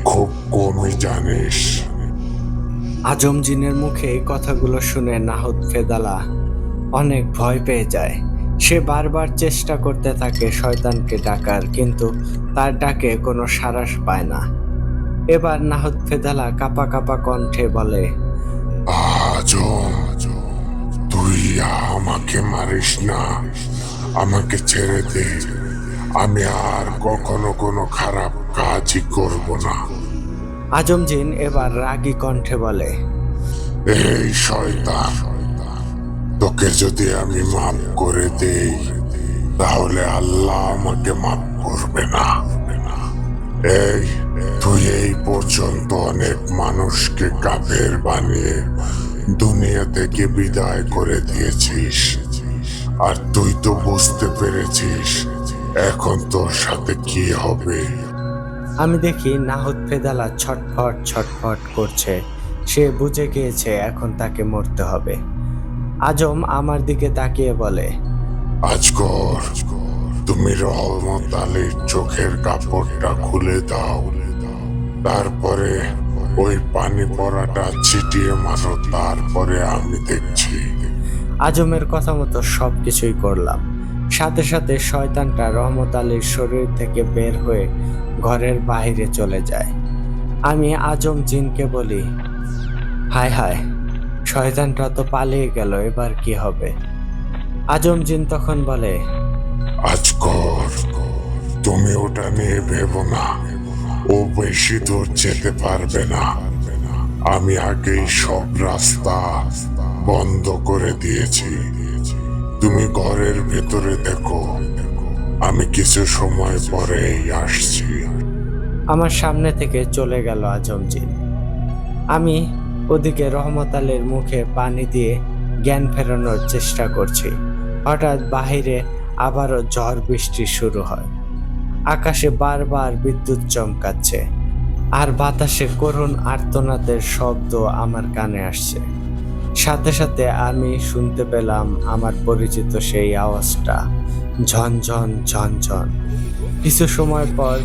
খুব কমই জানিস। আজম জিনের মুখে এই কথাগুলো শুনে নাহুদ ফেদালা অনেক ভয় পেয়ে যায়। সে বারবার চেষ্টা করতে থাকে শয়তানকে ডাকার, কিন্তু তার ডাকে কোনো সাড়া পায় না। এবার নাহুদ ফেদালা কাঁপা কাঁপা কণ্ঠে বলে, আজম, তুই আমাকে মারিস না, আমাকে ছেড়ে দে। আমি আর কখনো কোনো খারাপ কাজই করব না। আজম জিন এবার রাগী কণ্ঠে বলে, এই শয়তান, তোকে যদি আমি মাফ করে দেই, তাহলে আল্লাহ আমাকে মাফ করবে না। এই, তুই এই পর্যন্ত অনেক মানুষকে কাফের বানিয়ে দুনিয়া থেকে বিদায় করে দিয়েছিস, আর তুই তো বুঝতে পেরেছিস এখন তোর সাথে কি হবে। আমি দেখি নাহুদ ফেদালা ছটফট ছটফট করছে। সে বুঝে গিয়েছে এখন তাকে মরতে হবে। আজম আমার দিকে তাকিয়ে বলে, আজগর, তুমি রহমত আলীর চোখের কাপড়টা খুলে দাও, তারপরে ওই পানি পড়াটা ছিটিয়ে মারো, তারপরে আমি দেখছি। আজমের কথা মতো সবকিছুই করলাম। সাথে সাথে শয়তানটা রহমত আলীর শরীর থেকে বের হয়ে ঘরের বাইরে চলে যায়। আমি আজম জিনকে বলি, হায় হায়, শয়তানটা তো পালিয়ে গেল, এবার কি হবে? আজম জিন তখন বলে, আজগর, তুমি ওটা নিয়ে ভেবো না, ও বেশি দূর যেতে পারবে না। আমি আগেই সব রাস্তা বন্ধ করে দিয়েছি। তুমি ঘরের ভেতরে দেখো, আমি কিছু সময় পরেই আসছি। আমার সামনে থেকে চলে গেল আজম জিন। আমি ওদিকে রহমত আলীর মুখে পানি দিয়ে জ্ঞান ফেরানোর চেষ্টা করছি। হঠাৎ বাহিরে আবারও ঝড় বৃষ্টি শুরু হয়। আকাশে বারবার বিদ্যুৎ চমকাচ্ছে, আর বাতাসে করুণ আর্তনাদের শব্দ আমার কানে আসছে। সাথে সাথে আমি শুনতে পেলাম আমার পরিচিত সেই আওয়াজটা, ঝনঝন ঝনঝন। কিছু সময় পর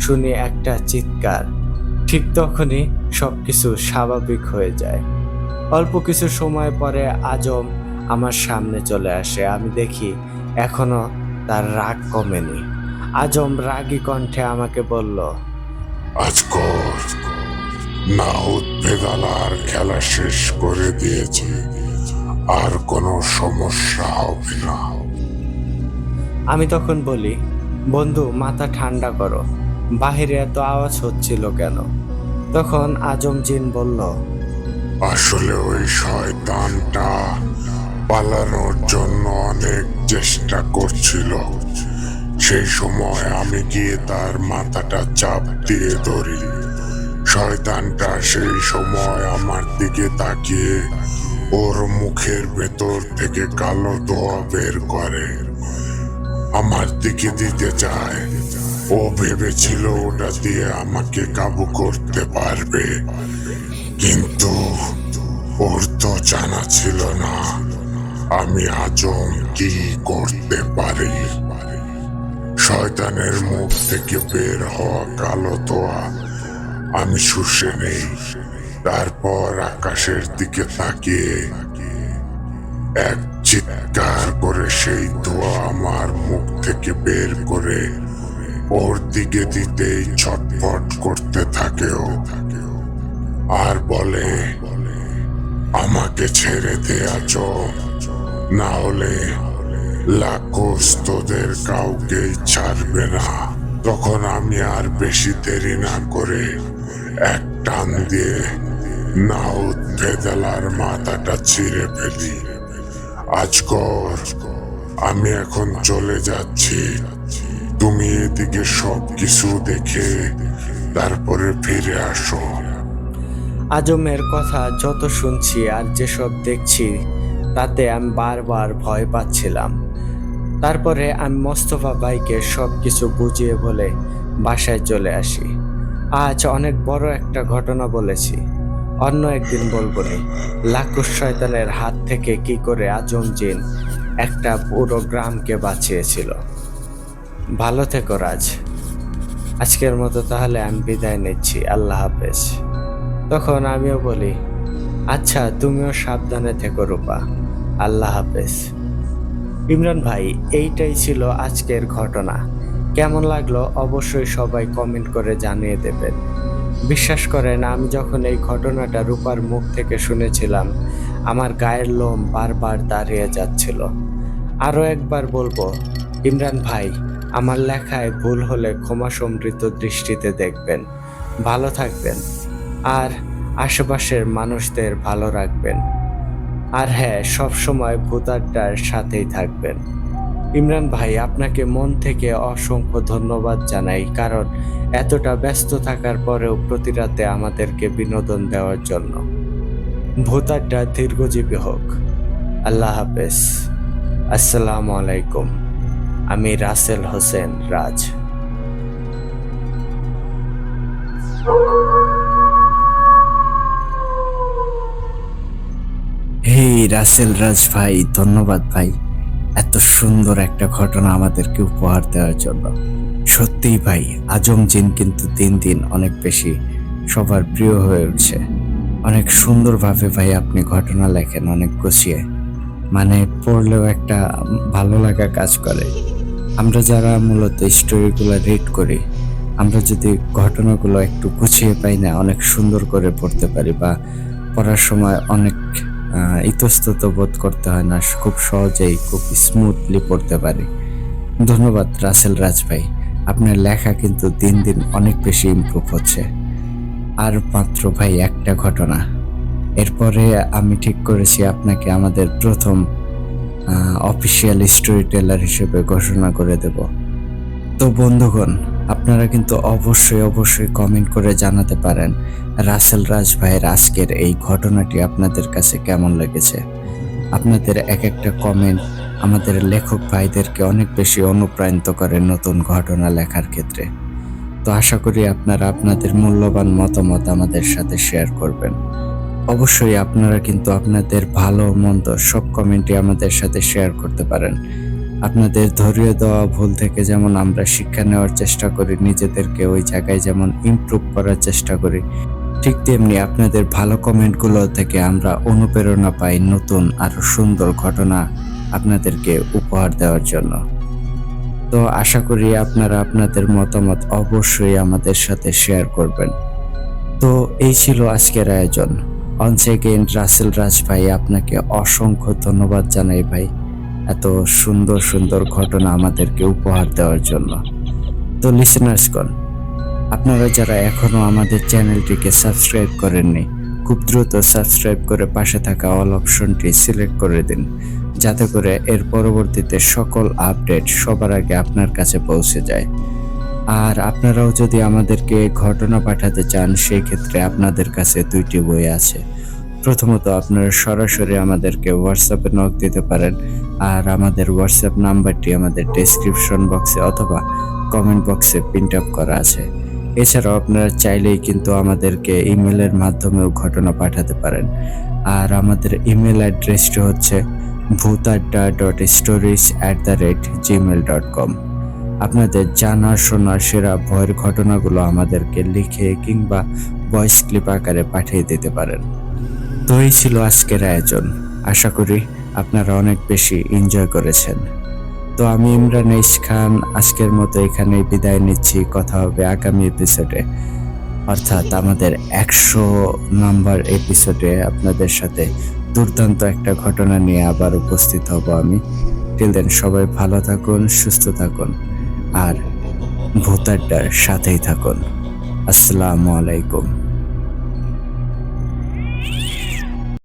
শুনি একটা চিৎকার। ঠিক তখনই সবকিছু স্বাভাবিক হয়ে যায়। অল্প কিছু সময় পরে আজম আমার সামনে চলে আসে। আমি দেখি এখনো তার রাগ কমেনি। আজম রাগী কণ্ঠে আমাকে বলল, আজগর, নাহুদ বেদালার খেলা শেষ করে দিয়েছে, আর কোনো সমস্যা হবে না। আমি তখন বলি, বন্ধু মাথা ঠান্ডা করো, বাহিরে এত আওয়াজ হচ্ছিল কেন? তখন আজম জিন বলল, আসলে ওই শয়তানটা পালানোর জন্য অনেক চেষ্টা করছিল। সেই সময় আমি গিয়ে তার মাথাটা চাপ দিয়ে ধরি। শয়তানটা সেই সময় আমার দিকে তাকিয়ে ওর মুখের ভেতর থেকে কালো ধোঁয়া বের করে আমার দিকে দিতে চায়। ও ভেবেছিল ওটা দিয়ে আমাকে কাবু করতে পারবে, কিন্তু ওর তো জানা ছিল না আমি আজম কি করতে পারি। শয়তানের মুখ থেকে বের হওয়া কালো তোয়া আমি শুষে নেই। তারপর আকাশের দিকে তাকিয়ে এক চিৎকার করে সেই ধোঁয়া আমার মুখ থেকে বের করে ওর দিকে দিতেই ছটফট করতে থাকেও, আর বলে, আমাকে ছেড়ে দে আজম, না হলে লাখোস তোদের কাউকেই ছাড়বে না। তখন আমি আর বেশি দেরি না করে এক টান দিয়ে নাউদ ভেদালার মাথাটা ছিঁড়ে ফেলি। আজকর, আমি এখন চলে যাচ্ছি। তুমি এদিকে সব কিছু দেখে তারপরে ফিরে আসো। আজমের কথা যত শুনছি আর যেসব দেখছি তাতে আমি বারবার ভয় পাচ্ছিলাম। তারপরে আমি মোস্তফা ভাইকে সব কিছু বুঝিয়ে বলে বাসায় চলে আসি। আজ অনেক বড় একটা ঘটনা বলেছি, অন্য একদিন বলবো নি। লাখুস শয়তানের হাত থেকে কি করে আজম জিন একটা পুরো গ্রামকে বাঁচিয়েছিল। ভালো থেকো রাজ। আজকের মতো তাহলে আমি বিদায় নিচ্ছি, আল্লাহ হাফেজ। তখন আমিও বলি, আচ্ছা তুমিও সাবধানে থেকো রূপা, আল্লাহ হাফেজ। ইমরান ভাই, এইটাই ছিল আজকের ঘটনা। কেমন লাগলো অবশ্যই সবাই কমেন্ট করে জানিয়ে দেবেন। বিশ্বাস করেন, আমি যখন এই ঘটনাটা রূপার মুখ থেকে শুনেছিলাম আমার গায়ের লোম বারবার দাঁড়িয়ে যাচ্ছিল। আরও একবার বলবো, ইমরান ভাই, আমার লেখায় ভুল হলে ক্ষমা সমৃদ্ধ দৃষ্টিতে দেখবেন। ভালো থাকবেন আর আশেপাশের মানুষদের ভালো রাখবেন। আর হ্যাঁ, সবসময় ভূতাড্ডার সাথেই থাকবেন। ইমরান ভাই, আপনাকে মন থেকে অসংখ্য ধন্যবাদ জানাই, কারণ এতটা ব্যস্ত থাকার পরেও প্রতি রাতে আমাদেরকে বিনোদন দেওয়ার জন্য। ভূতাড্ডা দীর্ঘজীবী হোক। আল্লাহ হাফেজ। আসসালামু আলাইকুম। আমি রাসেল হোসেন রাজ। হেই রাসেল রাজ ভাই, ধন্যবাদ ভাই এত সুন্দর একটা ঘটনা আমাদেরকে উপহার দেওয়ার জন্য। সত্যিই ভাই, আজম জিন কিন্তু দিন দিন অনেক বেশি সবার প্রিয় হয়ে উঠছে। অনেক সুন্দরভাবে ভাই আপনি ঘটনা লেখেন, অনেক গুছিয়ে, মানে পড়লেও একটা ভালো লাগা কাজ করে। আমরা যারা মূলত স্টোরিগুলো রিড করি, আমরা যদি ঘটনাগুলো একটু গুছিয়ে পাই না, অনেক সুন্দর করে পড়তে পারি, বা পড়ার সময় অনেক ইতস্তত বোধ করতে হয় না, খুব সহজেই খুব স্মুথলি পড়তে পারি। ধন্যবাদ রাসেল রাজ ভাই, আপনার লেখা কিন্তু দিন দিন অনেক বেশি ইমপ্রুভ হচ্ছে। আর মাত্র ভাই একটা ঘটনা, এরপরে আমি ঠিক করেছি আপনাকে আমাদের প্রথম অফিসিয়াল স্টোরি টেলার হিসেবে ঘোষণা করে দেব। তো বন্ধুগণ, আপনারা কিন্তু অবশ্যই কমেন্ট করে জানাতে পারেন রাসেল রাজ ভাইয়ের আজকের এই ঘটনাটি আপনাদের কাছে কেমন লেগেছে। আপনাদের এক একটা কমেন্ট আমাদের লেখক ভাইদেরকে অনেক বেশি অনুপ্রাণিত করে নতুন ঘটনা লেখার ক্ষেত্রে। তো আশা করি আপনারা আপনাদের মূল্যবান মতামত আমাদের সাথে শেয়ার করবেন। অবশ্যই আপনারা কিন্তু আপনাদের ভালো মন্দ সব কমেন্টই আমাদের সাথে শেয়ার করতে পারেন। আপনাদের ধরিয়ে দেওয়া ভুল থেকে যেমন আমরা শিক্ষা নেওয়ার চেষ্টা করি, নিজেদেরকে ওই জায়গায় যেমন ইমপ্রুভ করার চেষ্টা করি, ঠিক তেমনি আপনাদের ভালো কমেন্টগুলো থেকে আমরা অনুপ্রেরণা পাই নতুন আরো সুন্দর ঘটনা আপনাদেরকে উপহার দেওয়ার জন্য। তো আশা করি আপনারা আপনাদের মতামত অবশ্যই আমাদের সাথে শেয়ার করবেন। তো এই ছিল আজকের আয়োজন। অনস এগেইন রাসেল রাজ ভাই, আপনাকে অসংখ্য ধন্যবাদ জানাই ভাই এত সুন্দর ঘটনা আমাদেরকে উপহার দেওয়ার জন্য। তো লিসেনার্সগণ, আপনারা যারা এখনো আমাদের চ্যানেলটিকে সাবস্ক্রাইব করেননি, খুব দ্রুত সাবস্ক্রাইব করে পাশে থাকা অল অপশনটি সিলেক্ট করে দিন, যাতে করে এর পরবর্তীতে সকল আপডেট সবার আগে আপনার কাছে পৌঁছে যায়। আর আপনারাও যদি আমাদেরকে ঘটনা পাঠাতে চান, সেই ক্ষেত্রে আপনাদের কাছে দুইটি বই আছে। প্রথমত, আপনারা সরাসরি আমাদেরকে হোয়াটসঅ্যাপে নক দিতে পারেন, আর আমাদের হোয়াটসঅ্যাপ নাম্বারটি আমাদের ডেসক্রিপশন বক্সে অথবা কমেন্ট বক্সে প্রিন্ট আপ করা আছে। এছাড়াও আপনারা চাইলেই কিন্তু আমাদেরকে ইমেলের মাধ্যমেও ঘটনা পাঠাতে পারেন। আর আমাদের ইমেল অ্যাড্রেসটি হচ্ছে bhutadda.stories@gmail.com। আপনাদের জানা শোনা সেরা ভয়ের ঘটনাগুলো আমাদেরকে লিখে কিংবা ভয়েস ক্লিপ আকারে পাঠিয়ে দিতে পারেন। তো এই ছিল আজকের আয়োজন। আশা করি আপনারা অনেক বেশি এনজয় করেছেন। তো আমি ইমরান এইচ খান আজকের মতো এখানেই বিদায় নিচ্ছি। কথা হবে আগামী এপিসোডে, অর্থাৎ আমাদের 100 নাম্বার এপিসোডে আপনাদের সাথে দুর্দান্ত একটা ঘটনা নিয়ে আবার উপস্থিত হব আমি। টিল দেন সবাই ভালো থাকুন, সুস্থ থাকুন আর ভূত আড্ডার সাথেই থাকুন। আসসালামু আলাইকুম।